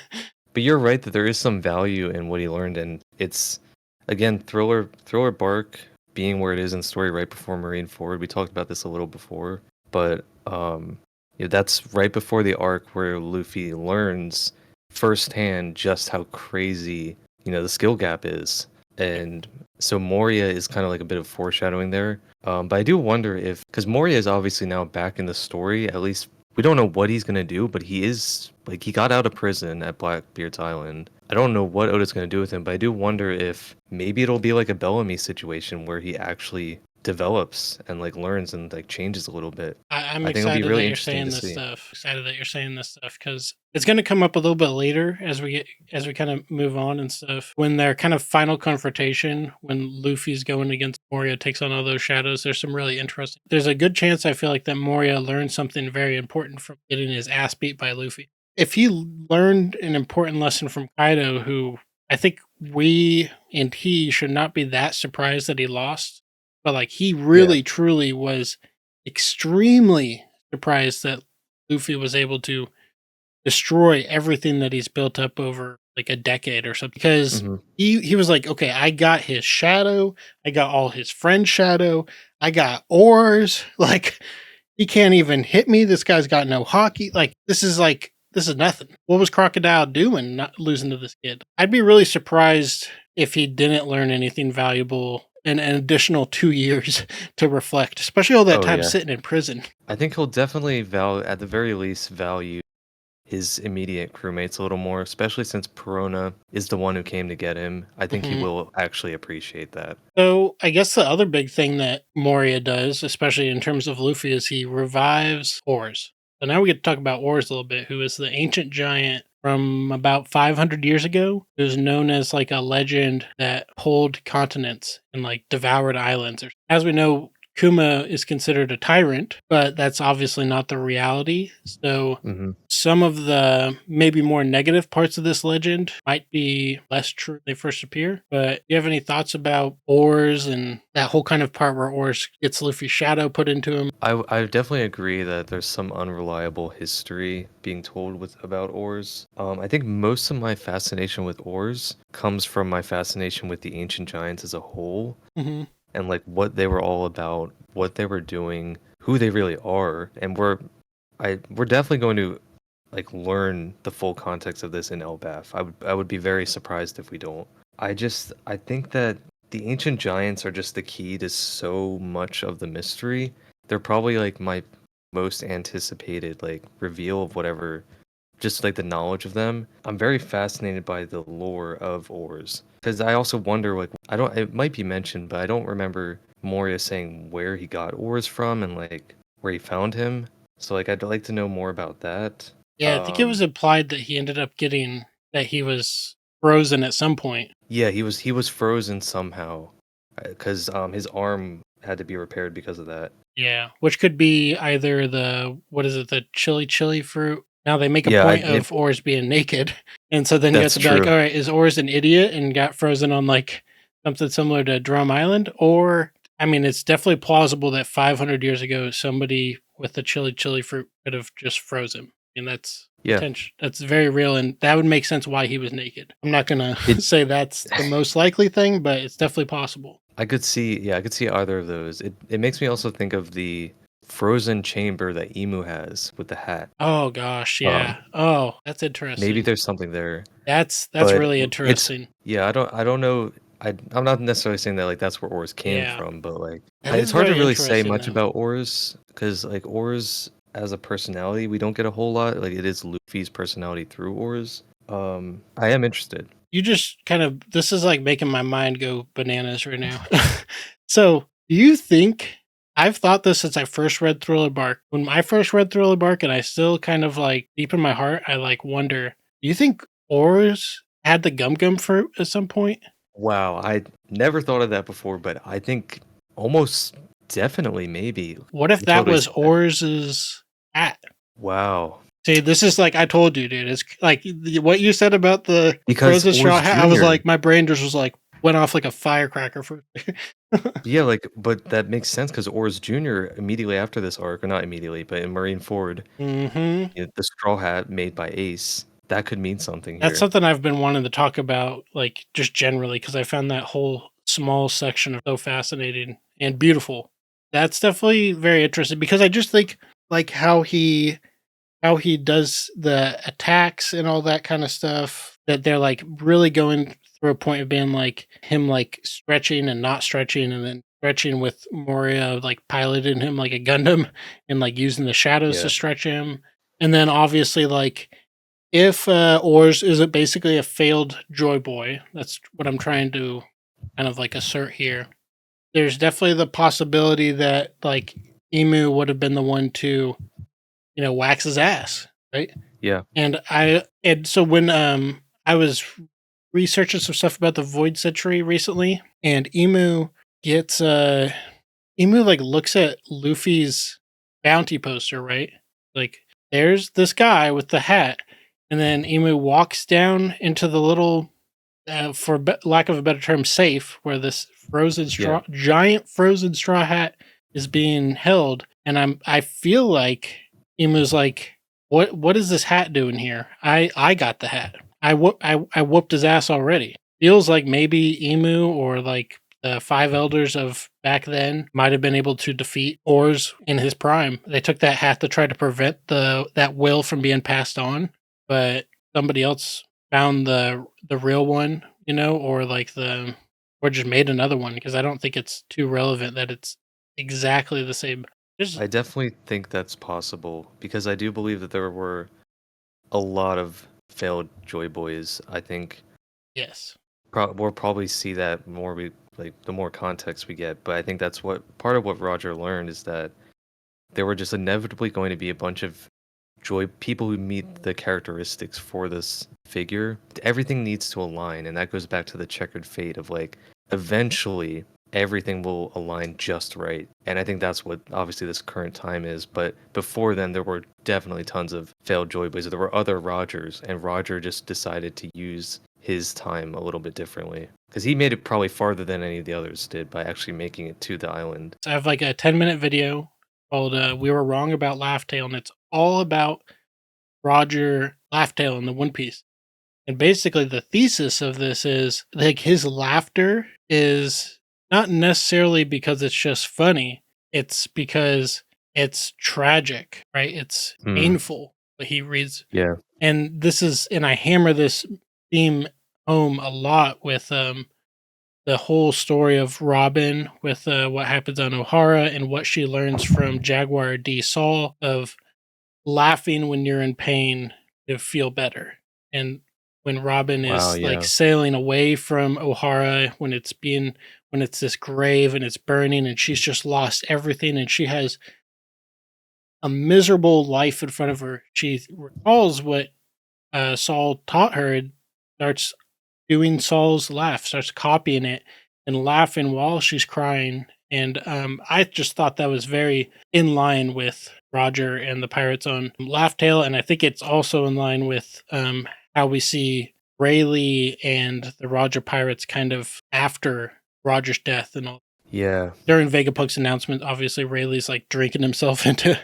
but you're right that there is some value in what he learned, and it's again Thriller Bark being where it is in story right before Marine Ford. We talked about this a little before, but that's right before the arc where Luffy learns firsthand just how crazy the skill gap is, and so Moria is kind of like a bit of foreshadowing there. But I do wonder if because Moria is obviously now back in the story, at least we don't know what he's gonna do, but he is like he got out of prison at Blackbeard's Island. I don't know what Oda's gonna do with him, but I do wonder if maybe it'll be like a Bellamy situation where he actually develops and like learns and like changes a little bit. I'm I think it'll be excited really that you're interesting saying to this see. stuff. Excited that you're saying this stuff because it's going to come up a little bit later as we kind of move on and stuff. When their kind of final confrontation, when Luffy's going against Moria, takes on all those shadows. There's some really interesting. There's a good chance I feel like that Moria learned something very important from getting his ass beat by Luffy. If he learned an important lesson from Kaido, who I think we and he should not be that surprised that he lost, but like he Yeah. really truly was extremely surprised that Luffy was able to destroy everything that he's built up over like a decade or something. Because Hmm. he was like, okay, I got his shadow, I got all his friends' shadow, I got oars. Like he can't even hit me. This guy's got no hockey. This is nothing. What was Crocodile doing not losing to this kid? I'd be really surprised if he didn't learn anything valuable in an additional 2 years to reflect, especially all that Oh time yeah. sitting in prison. I think he'll definitely value, at the very least, value his immediate crewmates a little more, especially since Perona is the one who came to get him. I think he Mhm. will actually appreciate that. So I guess the other big thing that Moria does, especially in terms of Luffy, is he revives Oars. So now we get to talk about Oars a little bit, who is the ancient giant from about 500 years ago, who's known as like a legend that pulled continents and like devoured islands. As we know, Kuma is considered a tyrant, but that's obviously not the reality. So Hmm. some of the maybe more negative parts of this legend might be less true when they first appear. But do you have any thoughts about Oars and that whole kind of part where Oars gets Luffy's shadow put into him? I definitely agree that there's some unreliable history being told with about Oars. I think most of my fascination with Oars comes from my fascination with the ancient giants as a whole Hmm. and like what they were all about, what they were doing, who they really are, and we're definitely going to like learn the full context of this in Elbaf. I would be very surprised if we don't. I think that the ancient giants are just the key to so much of the mystery. They're probably like my most anticipated like reveal of whatever, just like the knowledge of them. I'm very fascinated by the lore of Oars because I also wonder like I don't it might be mentioned, but I don't remember Moria saying where he got Oars from and like where he found him. So like I'd like to know more about that. Yeah, I think it Um was implied that he ended up getting that he was frozen at some point. yeah, he was frozen somehow because his arm had to be repaired because of that. Yeah, which could be either the what is it, the chili fruit. Now they make a Yeah, point of Oars being naked, and so then you have that's to be like, true. all right, is Oars an idiot and got frozen on like something similar to Drum Island, or I mean, it's definitely plausible that 500 years ago somebody with the chili fruit could have just froze him, and that's Yeah. potential. That's very real, and that would make sense why he was naked. I'm not gonna It say that's the most likely thing, but it's definitely possible. I could see either of those. It makes me also think of the frozen chamber that Emu has with the hat. Oh gosh, Um, yeah. Oh, that's maybe interesting. there's something there, That's but really it's interesting. yeah. I don't know. I'm not necessarily saying that like that's where Oars came Yeah. from, but like That it's is hard to very really say interesting much though. about Oars because like Oars. as a personality, we don't get a whole lot. Like it is Luffy's personality through Oars. I am interested. You just kind of, this is like making my mind go bananas right now. So, do you think, I've thought this since I first read Thriller Bark. When I first read Thriller Bark, and I still kind of like deep in my heart, I like wonder, do you think Oars had the gum gum fruit at some point? Wow, I never thought of that before, but I think almost definitely maybe. What if You that totally was see that. Oars's hat? Wow. See, this is like I told you, dude. It's like what you said about the Because frozen straw Oars hat. I was Jr. like, my brain just was like went off like a firecracker for. Yeah, like, but that makes sense because Oars Jr. immediately after this arc, or not immediately, but in Marineford, Mm-hmm. the straw hat made by Ace, that could mean something That's here. something I've been wanting to talk about, like just generally, because I found that whole small section of so fascinating and beautiful. That's definitely very interesting because I just think like how he does the attacks and all that kind of stuff, that they're like really going through a point of being like him like stretching and not stretching and then stretching with Moria like piloting him like a Gundam and like using the shadows to Yeah. stretch him. And then obviously like if Oars isn't basically a failed Joy Boy, that's what I'm trying to kind of like assert here. There's definitely the possibility that like Emu would have been the one to, wax his ass, right? Yeah. And so when I was researching some stuff about the Void Century recently, and Emu like looks at Luffy's bounty poster, right? Like there's this guy with the hat, and then Emu walks down into the little, lack of a better term, safe where this Yeah. giant frozen straw hat is being held, and I feel like Emu's like, what is this hat doing here? I got the hat. I whooped his ass already. Feels like maybe Emu or like the five elders of back then might have been able to defeat Oars in his prime. They took that hat to try to prevent that will from being passed on, but somebody else found the real one, or like or just made another one, because I don't think it's too relevant that it's exactly the same. There's I definitely think that's possible because I do believe that there were a lot of failed Joy Boys. I think yes. we'll probably see that more like the more context we get, but I think that's what part of what Roger learned is that there were just inevitably going to be a bunch of joy people who meet the characteristics for this figure. Everything needs to align, and that goes back to the checkered fate of like eventually everything will align just right. And I think that's what obviously this current time is. But before then, there were definitely tons of failed Joy Boys. There were other Rogers, and Roger just decided to use his time a little bit differently because he made it probably farther than any of the others did by actually making it to the island. So I have like a 10-minute video called "We Were Wrong About Laughtail," and it's all about Roger Laughtail in the One Piece. And basically, the thesis of this is like his laughter is not necessarily because it's just funny, it's because it's tragic, right? It's Mm, painful what he reads. yeah. And I hammer this theme home a lot with the whole story of Robin, with what happens on O'Hara and what she learns from Jaguar D. Saul of laughing when you're in pain to feel better. And when Robin Wow. is like Yeah. sailing away from O'Hara, when it's this grave and it's burning and she's just lost everything and she has a miserable life in front of her, she recalls what Saul taught her and starts doing Saul's laugh, starts copying it and laughing while she's crying. And I just thought that was very in line with Roger and the Pirates on Laughtail. And I think it's also in line with how we see Rayleigh and the Roger Pirates kind of after Roger's death and all. Yeah. During Vegapunk's announcement, obviously Rayleigh's like drinking himself into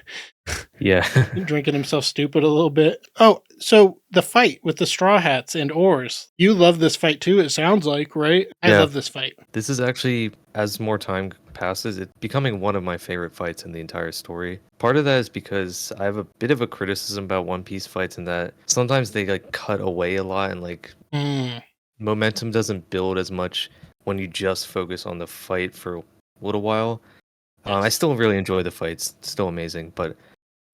Yeah. drinking himself stupid a little bit. Oh, so the fight with the Straw Hats and Oars. You love this fight too, it sounds like, right? I Yeah. love this fight. This is actually, as more time passes, it's becoming one of my favorite fights in the entire story. Part of that is because I have a bit of a criticism about One Piece fights in that sometimes they like cut away a lot and like Mm, momentum doesn't build as much when you just focus on the fight for a little while. I yes. still really enjoy the fights, still amazing, but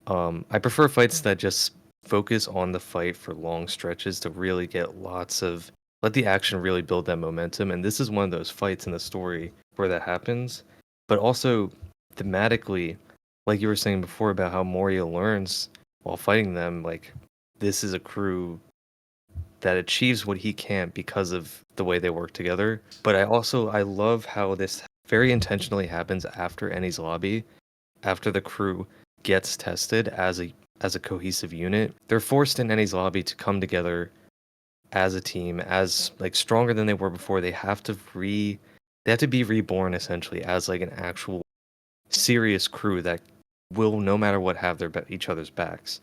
I prefer fights that just focus on the fight for long stretches to really get let the action really build that momentum. And this is one of those fights in the story where that happens. But also thematically, like you were saying before about how Moria learns while fighting them, like this is a crew that achieves what he can't because of the way they work together. But I love how this very intentionally happens after Ennie's lobby, after the crew gets tested as a cohesive unit. They're forced in Ennie's lobby to come together as a team, as like stronger than they were before. They have to be reborn essentially as like an actual serious crew that will no matter what have each other's backs.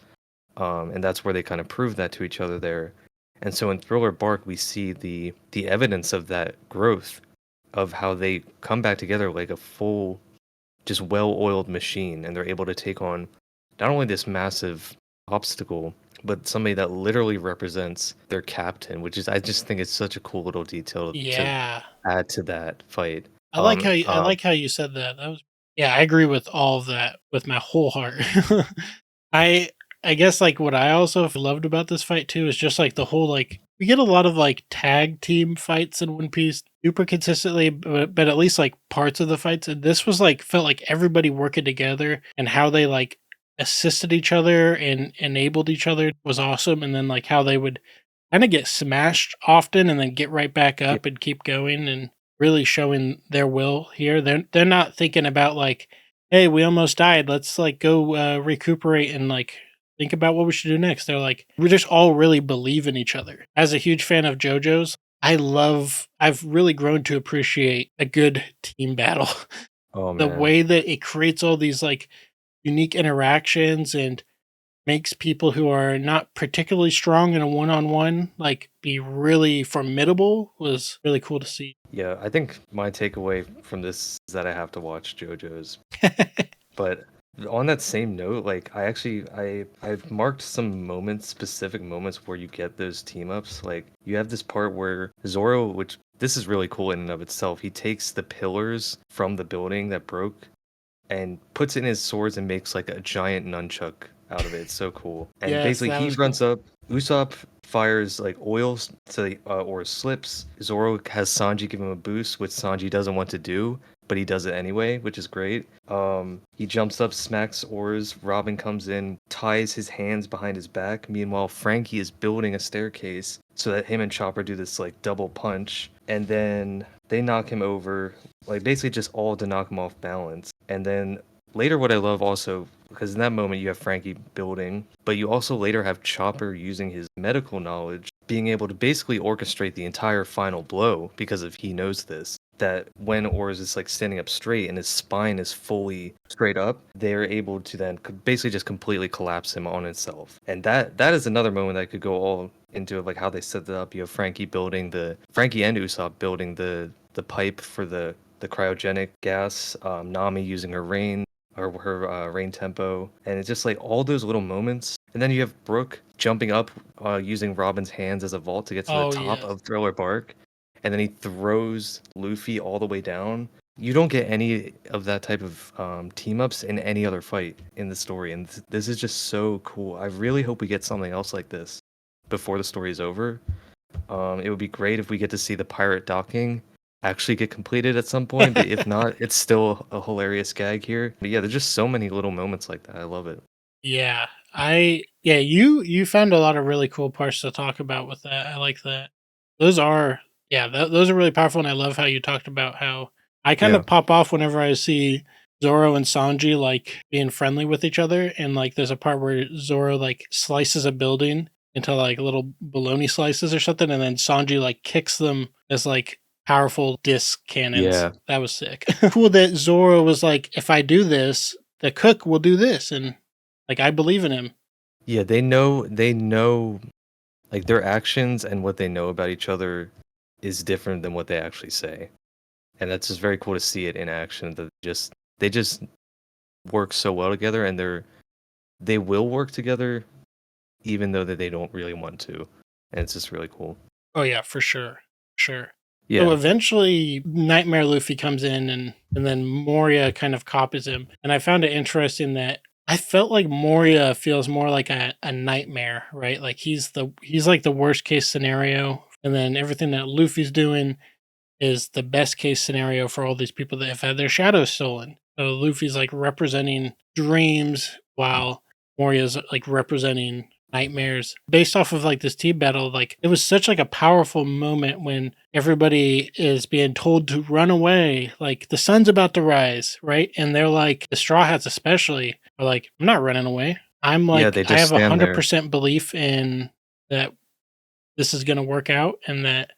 And that's where they kind of prove that to each other there. And so in Thriller Bark, we see the evidence of that growth, of how they come back together like a full, just well-oiled machine, and they're able to take on not only this massive obstacle, but somebody that literally represents their captain, which is I just think it's such a cool little detail to Yeah. add to that fight. I like how you said that. That was yeah, I agree with all of that with my whole heart. I I guess like what I also loved about this fight too is just like the whole like we get a lot of like tag team fights in One Piece super consistently, but at least like parts of the fights. And this was like felt like everybody working together and how they like assisted each other and enabled each other was awesome. And then like how they would kind of get smashed often and then get right back Yeah, up and keep going and really showing their will here. They're not thinking about like, hey, we almost died. Let's like go recuperate and like think about what we should do next. They're like, we just all really believe in each other. As a huge fan of JoJo's, I've really grown to appreciate a good team battle. oh The man. way that it creates all these like unique interactions and makes people who are not particularly strong in a one-on-one like be really formidable was really cool to see. Yeah, I think my takeaway from this is that I have to watch JoJo's. But on that same note, like I've marked some moments, specific moments where you get those team ups. Like you have this part where Zoro, which this is really cool in and of itself, he takes the pillars from the building that broke and puts it in his swords and makes like a giant nunchuck out of it. It's so cool. And Yes, basically, that he was runs cool. up. Usopp fires like oil to or slips. Zoro has Sanji give him a boost, which Sanji doesn't want to do, but he does it anyway, which is great. He jumps up, smacks Oars. Robin comes in, ties his hands behind his back. Meanwhile, Frankie is building a staircase so that him and Chopper do this like double punch, and then they knock him over, like basically just all to knock him off balance. And then later, what I love also, because in that moment you have Frankie building, but you also later have Chopper using his medical knowledge, being able to basically orchestrate the entire final blow because of he knows this. That when Oars is like standing up straight and his spine is fully straight up, they're able to then basically just completely collapse him on itself. And that is another moment that could go all into like how they set that up. You have Frankie and Usopp building the pipe for the cryogenic gas, Nami using her rain or her rain tempo, and it's just like all those little moments. And then you have Brook jumping up using Robin's hands as a vault to get to the Oh top yes. of Thriller Bark, and then he throws Luffy all the way down. You don't get any of that type of team ups in any other fight in the story, and this is just so cool. I really hope we get something else like this before the story is over. It would be great if we get to see the pirate docking actually get completed at some point, but if not, it's still a hilarious gag here. But yeah, there's just so many little moments like that. I love it. Yeah. You found a lot of really cool parts to talk about with that. I like that. Those are those are really powerful and I love how you talked about how I kind Yeah. of pop off whenever I see Zoro and Sanji like being friendly with each other and like there's a part where Zoro like slices a building into like little bologna slices or something and then Sanji like kicks them as like powerful disc cannons. Yeah. That was sick. Cool that Zoro was like if I do this, the cook will do this and like, I believe in him. Yeah, they know like their actions and what they know about each other is different than what they actually say. And that's just very cool to see it in action that they just work so well together, and they will work together even though that they don't really want to. And it's just really cool. Oh, yeah, for sure. Sure. So Yeah. eventually, Nightmare Luffy comes in and then Moria kind of copies him. And I found it interesting that I felt like Moria feels more like a nightmare, right? Like he's like the worst case scenario, and then everything that Luffy's doing is the best case scenario for all these people that have had their shadows stolen. So Luffy's like representing dreams while Moria's like representing nightmares. Based off of like this tea battle, like it was such like a powerful moment when everybody is being told to run away. Like the sun's about to rise, right? And they're like, the Straw Hats especially are like, I'm not running away. I'm Yeah, like, they I just have a stand hundred there. percent belief in that this is gonna work out and that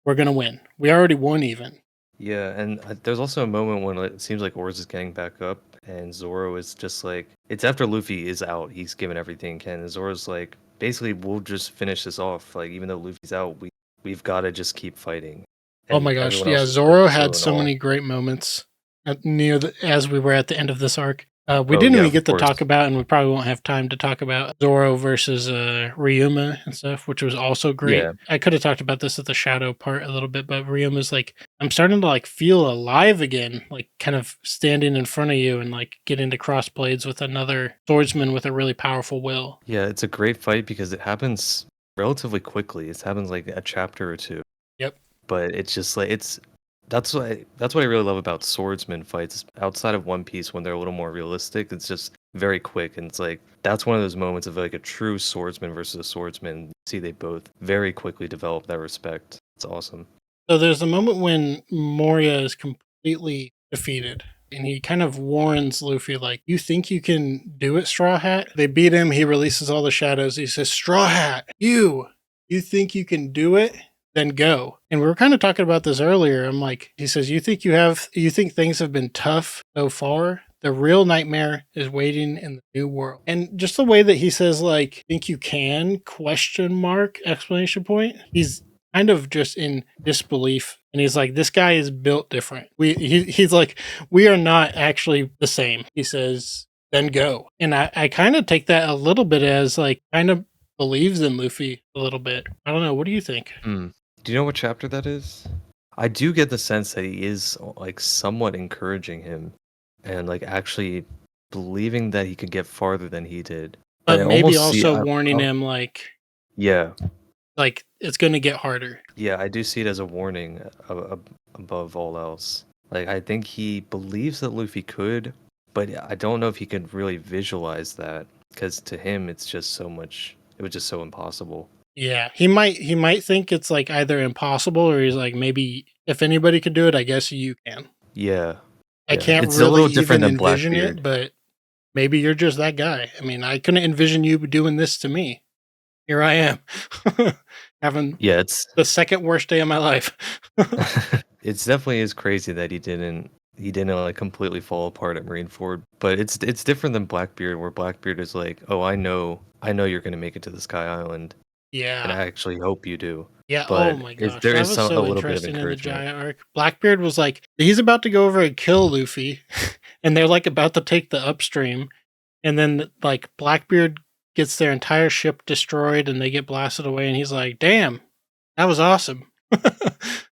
we're gonna win. We already won even. Yeah, and there's also a moment when it seems like Oars is getting back up, and Zoro is just like, it's after Luffy is out, he's given everything he can, and Zoro's like, basically, we'll just finish this off. Like, even though Luffy's out, we've got to just keep fighting. Oh my And gosh, everyone yeah, else is like Zoro so had in so awe. many great moments as we were at the end of this arc. We Oh didn't yeah, even of get to talk course. about, and we probably won't have time to talk about Zoro versus Ryuma and stuff, which was also great. Yeah, I could have talked about this at the shadow part a little bit, but Ryuma's like, I'm starting to like feel alive again, like kind of standing in front of you and like getting to cross blades with another swordsman with a really powerful will. yeah, it's a great fight because it happens relatively quickly. It happens like a chapter or two. Yep. But it's just like that's what I really love about swordsman fights outside of One Piece when they're a little more realistic. It's just very quick, and it's like that's one of those moments of like a true swordsman versus a swordsman. You see, they both very quickly develop that respect. It's awesome. So there's a moment when Moria is completely defeated. And he kind of warns Luffy, like, you think you can do it, Straw Hat? They beat him. He releases all the shadows. He says, Straw Hat, you think you can do it? Then go. And we were kind of talking about this earlier. I'm like, he says, you think things have been tough so far? The real nightmare is waiting in the new world. And just the way that he says, like, think you can, question mark, exclamation point. He's kind of just in disbelief, and he's like, this guy is built different. He's like, we are not actually the same. He says, then go. And I kind of take that a little bit as like kind of believes in Luffy a little bit. I don't know, what do you think? Hmm. Do you know what chapter that is? I do get the sense that he is like somewhat encouraging him and like actually believing that he could get farther than he did. But But I maybe almost see also warning him yeah. like it's going to get harder. Yeah, I do see it as a warning above all else. Like, I think he believes that Luffy could, but I don't know if he could really visualize that because to him, it's just so much, it was just so impossible. Yeah, he might think it's like either impossible, or he's like, maybe if anybody could do it, I guess you can. Yeah, I yeah. can't It's a really little different even than envision it, Blackbeard. but maybe you're just that guy. I mean, I couldn't envision you doing this to me. Here I am, having Yeah, it's the second worst day of my life. it's definitely is crazy that he didn't like completely fall apart at Marineford, but it's different than Blackbeard, where Blackbeard is like, oh, I know you're gonna make it to the Sky Island, and Yeah. I actually hope you do. Yeah. Oh But my if gosh. there That is was a so little bit of interesting in the encouragement. Giant arc. Blackbeard was like, he's about to go over and kill Luffy, and they're like about to take the upstream. And then, like, Blackbeard gets their entire ship destroyed and they get blasted away. And he's like, damn, that was awesome.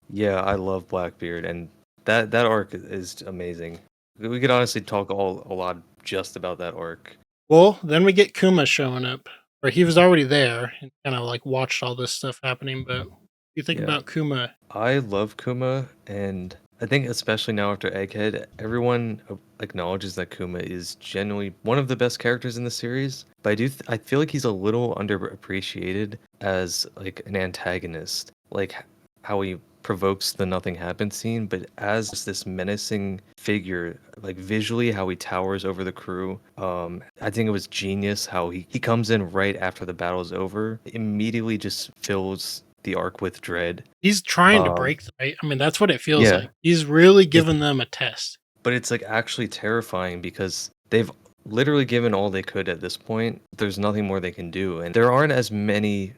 Yeah, I love Blackbeard, and that arc is amazing. We could honestly talk a lot just about that arc. Well, then we get Kuma showing up, or he was already there and kind of like watched all this stuff happening. But what do you think Yeah, about Kuma? I love Kuma, and I think especially now after Egghead, everyone acknowledges that Kuma is genuinely one of the best characters in the series. But I feel like he's a little underappreciated as like an antagonist, like how he provokes the nothing happens scene, but as this menacing figure, like visually how he towers over the crew. I think it was genius how he comes in right after the battle is over, immediately just fills the arc with dread. He's trying to um, break them, right? I mean, that's what it feels yeah, like. He's really it's giving them a test. but it's like actually terrifying because they've literally given all they could at this point. There's nothing more they can do, and there aren't as many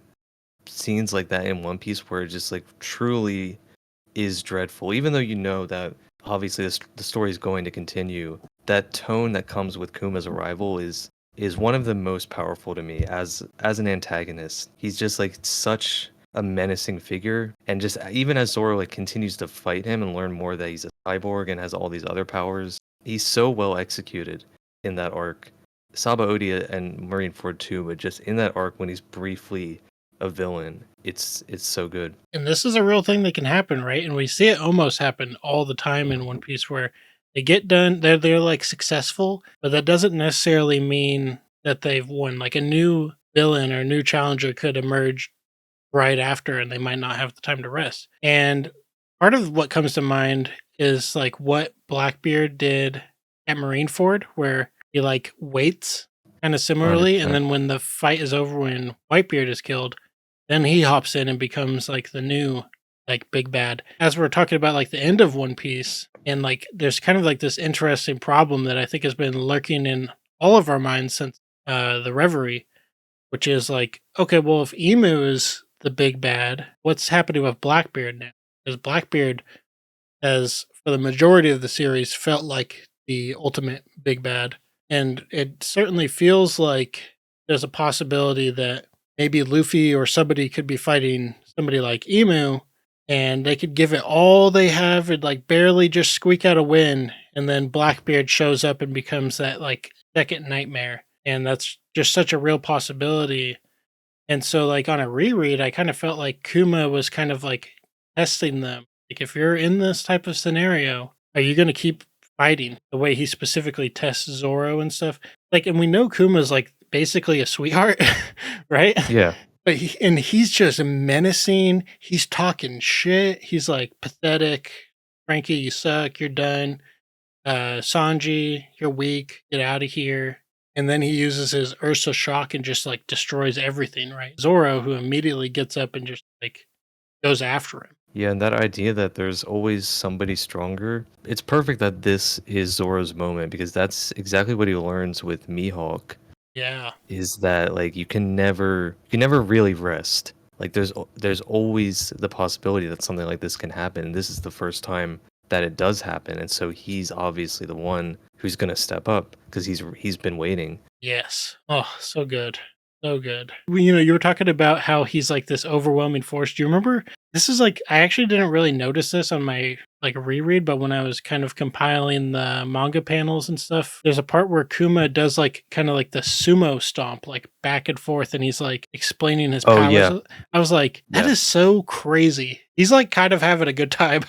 scenes like that in One Piece where it just like truly is dreadful. Even though you know that obviously the story is going to continue, that tone that comes with Kuma's arrival is one of the most powerful to me as an antagonist. He's just like such a menacing figure, and just even as Zoro like continues to fight him and learn more that he's a cyborg and has all these other powers, he's so well executed in that arc. Sabaody and Marineford too, but just in that arc when he's briefly a villain, it's so good. And this is a real thing that can happen, right? And we see it almost happen all the time in One Piece where they get done, they're like successful, but that doesn't necessarily mean that they've won. Like a new villain or a new challenger could emerge right after and they might not have the time to rest. And part of what comes to mind is like what Blackbeard did at Marineford, where he like waits kind of similarly, and 100%. then when the fight is over, when Whitebeard is killed, then he hops in and becomes like the new like big bad. As we're talking about like the end of One Piece, and like there's kind of like this interesting problem that I think has been lurking in all of our minds since the Reverie, which is like, okay, well, if Emu is the big bad, what's happening with Blackbeard now? Because Blackbeard has, for the majority of the series, felt like the ultimate big bad. And it certainly feels like there's a possibility that maybe Luffy or somebody could be fighting somebody like Emu, and they could give it all they have and like barely just squeak out a win. And then Blackbeard shows up and becomes that like second nightmare. And that's just such a real possibility. And so, like, on a reread, I kind of felt like Kuma was kind of like testing them. Like, if you're in this type of scenario, are you going to keep fighting the way he specifically tests Zoro and stuff? Like, and we know Kuma's like basically a sweetheart, right? Yeah. But he's just menacing. He's talking shit. He's like pathetic. Frankie, you suck. You're done. Sanji, you're weak. Get out of here. And then he uses his Ursa shock and just like destroys everything, right? Zoro, who immediately gets up and just like goes after him. Yeah, and that idea that there's always somebody stronger, it's perfect that this is Zoro's moment because that's exactly what he learns with Mihawk. Yeah. Is that like you can never really rest. Like there's always the possibility that something like this can happen. This is the first time that it does happen, and so he's obviously the one who's going to step up because he's been waiting. Yes. Oh, so good. So good. You were talking about how he's like this overwhelming force. Do you remember? This is like, I actually didn't really notice this on my like reread, but when I was kind of compiling the manga panels and stuff, there's a part where Kuma does like kind of like the sumo stomp, like back and forth, and he's like explaining his powers. Yeah. I was like, that Yeah. is so crazy. He's like kind of having a good time.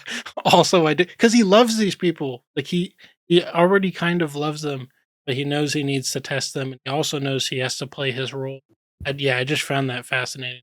Also, I did because he loves these people. Like he already kind of loves them, but he knows he needs to test them. And he also knows he has to play his role. And yeah, I just found that fascinating.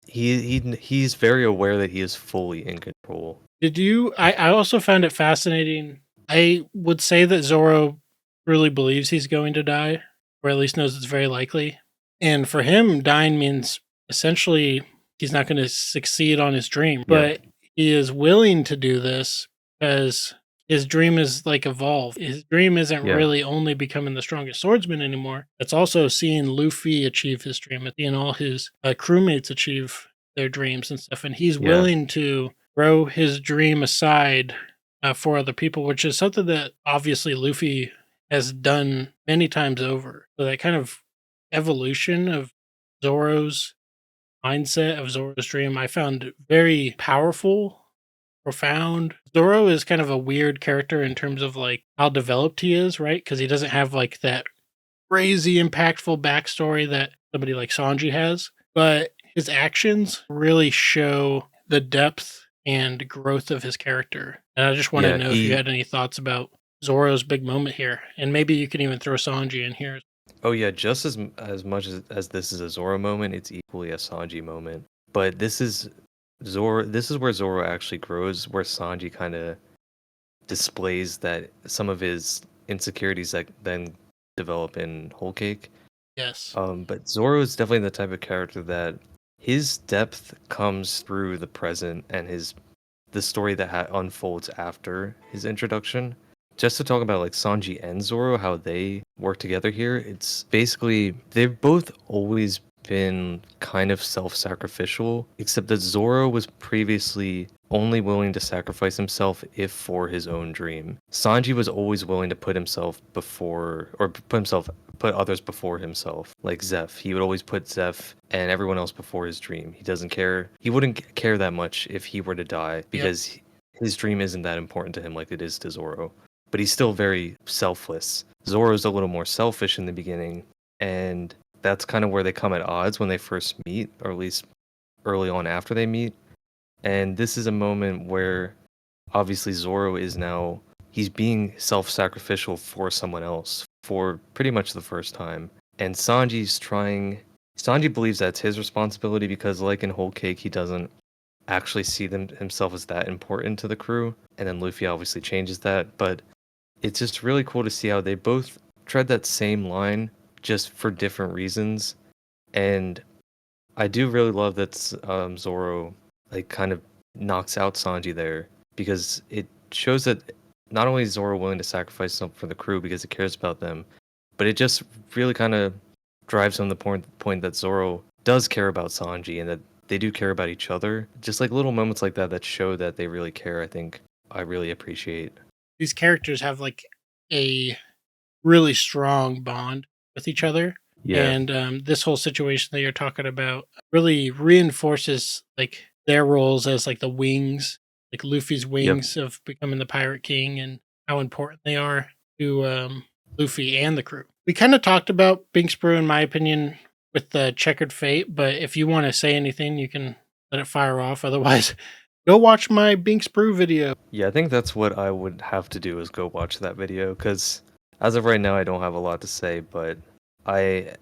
He's very aware that he is fully in control. Did you? I also found it fascinating. I would say that Zoro really believes he's going to die, or at least knows it's very likely. And for him, dying means essentially he's not going to succeed on his dream. But he is willing to do this because his dream is like evolved. His dream isn't really only becoming the strongest swordsman anymore. It's also seeing Luffy achieve his dream, seeing all his crewmates achieve their dreams and stuff. And he's willing to throw his dream aside for other people, which is something that obviously Luffy has done many times over. So that kind of evolution of Zoro's mindset, of Zoro's dream, I found very powerful, profound. Zoro is kind of a weird character in terms of like how developed he is, right? Because he doesn't have like that crazy impactful backstory that somebody like Sanji has, but his actions really show the depth and growth of his character. And I just wanted to know if you had any thoughts about Zoro's big moment here, and maybe you can even throw Sanji in here. Oh yeah, just as much as this is a Zoro moment, it's equally a Sanji moment. But this is where Zoro actually grows, where Sanji kind of displays that some of his insecurities that then develop in Whole Cake. Yes. But Zoro is definitely the type of character that his depth comes through the present and the story that unfolds after his introduction. Just to talk about like Sanji and Zoro, how they work together here, it's basically they've both always been kind of self-sacrificial, except that Zoro was previously only willing to sacrifice himself if for his own dream. Sanji was always willing to put others before himself, like Zeph. He would always put Zeph and everyone else before his dream. He wouldn't care that much if he were to die because his dream isn't that important to him like it is to Zoro. But he's still very selfless. Zoro's a little more selfish in the beginning, and that's kind of where they come at odds when they first meet, or at least early on after they meet. And this is a moment where obviously Zoro is now he's being self-sacrificial for someone else for pretty much the first time. And Sanji believes that's his responsibility because like in Whole Cake he doesn't actually see himself as that important to the crew. And then Luffy obviously changes that, but it's just really cool to see how they both tread that same line just for different reasons. And I do really love that Zoro like kind of knocks out Sanji there because it shows that not only is Zoro willing to sacrifice something for the crew because he cares about them, but it just really kind of drives home the point that Zoro does care about Sanji and that they do care about each other. Just like little moments like that that show that they really care, I think I really appreciate. These characters have like a really strong bond with each other. Yeah. And this whole situation that you're talking about really reinforces like their roles as like the wings, like Luffy's Yep. wings of becoming the Pirate King, and how important they are to Luffy and the crew. We kind of talked about Binks Brew, in my opinion, with the Checkered Fate, but if you want to say anything, you can let it fire off. Otherwise, go watch my Binks Brew video. Yeah, I think that's what I would have to do is go watch that video because as of right now, I don't have a lot to say, but I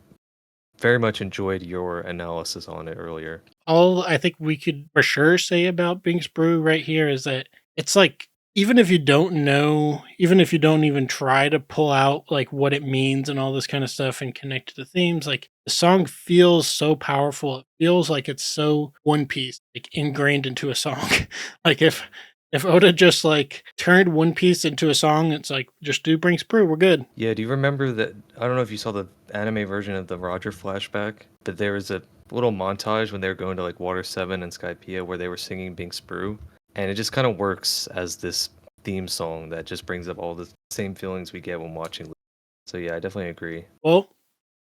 very much enjoyed your analysis on it earlier. All I think we could for sure say about Binks Brew right here is that it's like, even if you don't know, even if you don't even try to pull out like what it means and all this kind of stuff and connect to the themes, like the song feels so powerful. It feels like it's so One Piece, like ingrained into a song. Like if Oda just like turned One Piece into a song, it's like just do Binks Brew, we're good. Yeah, do you remember that? I don't know if you saw the anime version of the Roger flashback, but there was a little montage when they were going to like Water 7 and Skypiea where they were singing Binks Brew, and it just kind of works as this theme song that just brings up all the same feelings we get when watching. So yeah, I definitely agree. Well,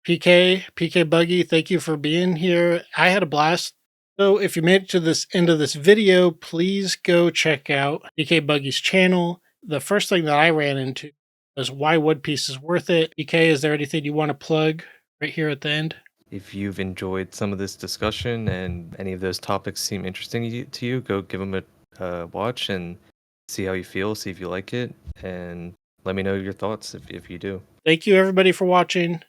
PK Buggy, thank you for being here. I had a blast. So if you made it to this end of this video, please go check out PK Buggy's channel. The first thing that I ran into was why One Piece is worth it. PK, is there anything you want to plug right here at the end? If you've enjoyed some of this discussion and any of those topics seem interesting to you, go give them a watch and see how you feel, see if you like it, and let me know your thoughts if you do. Thank you everybody for watching.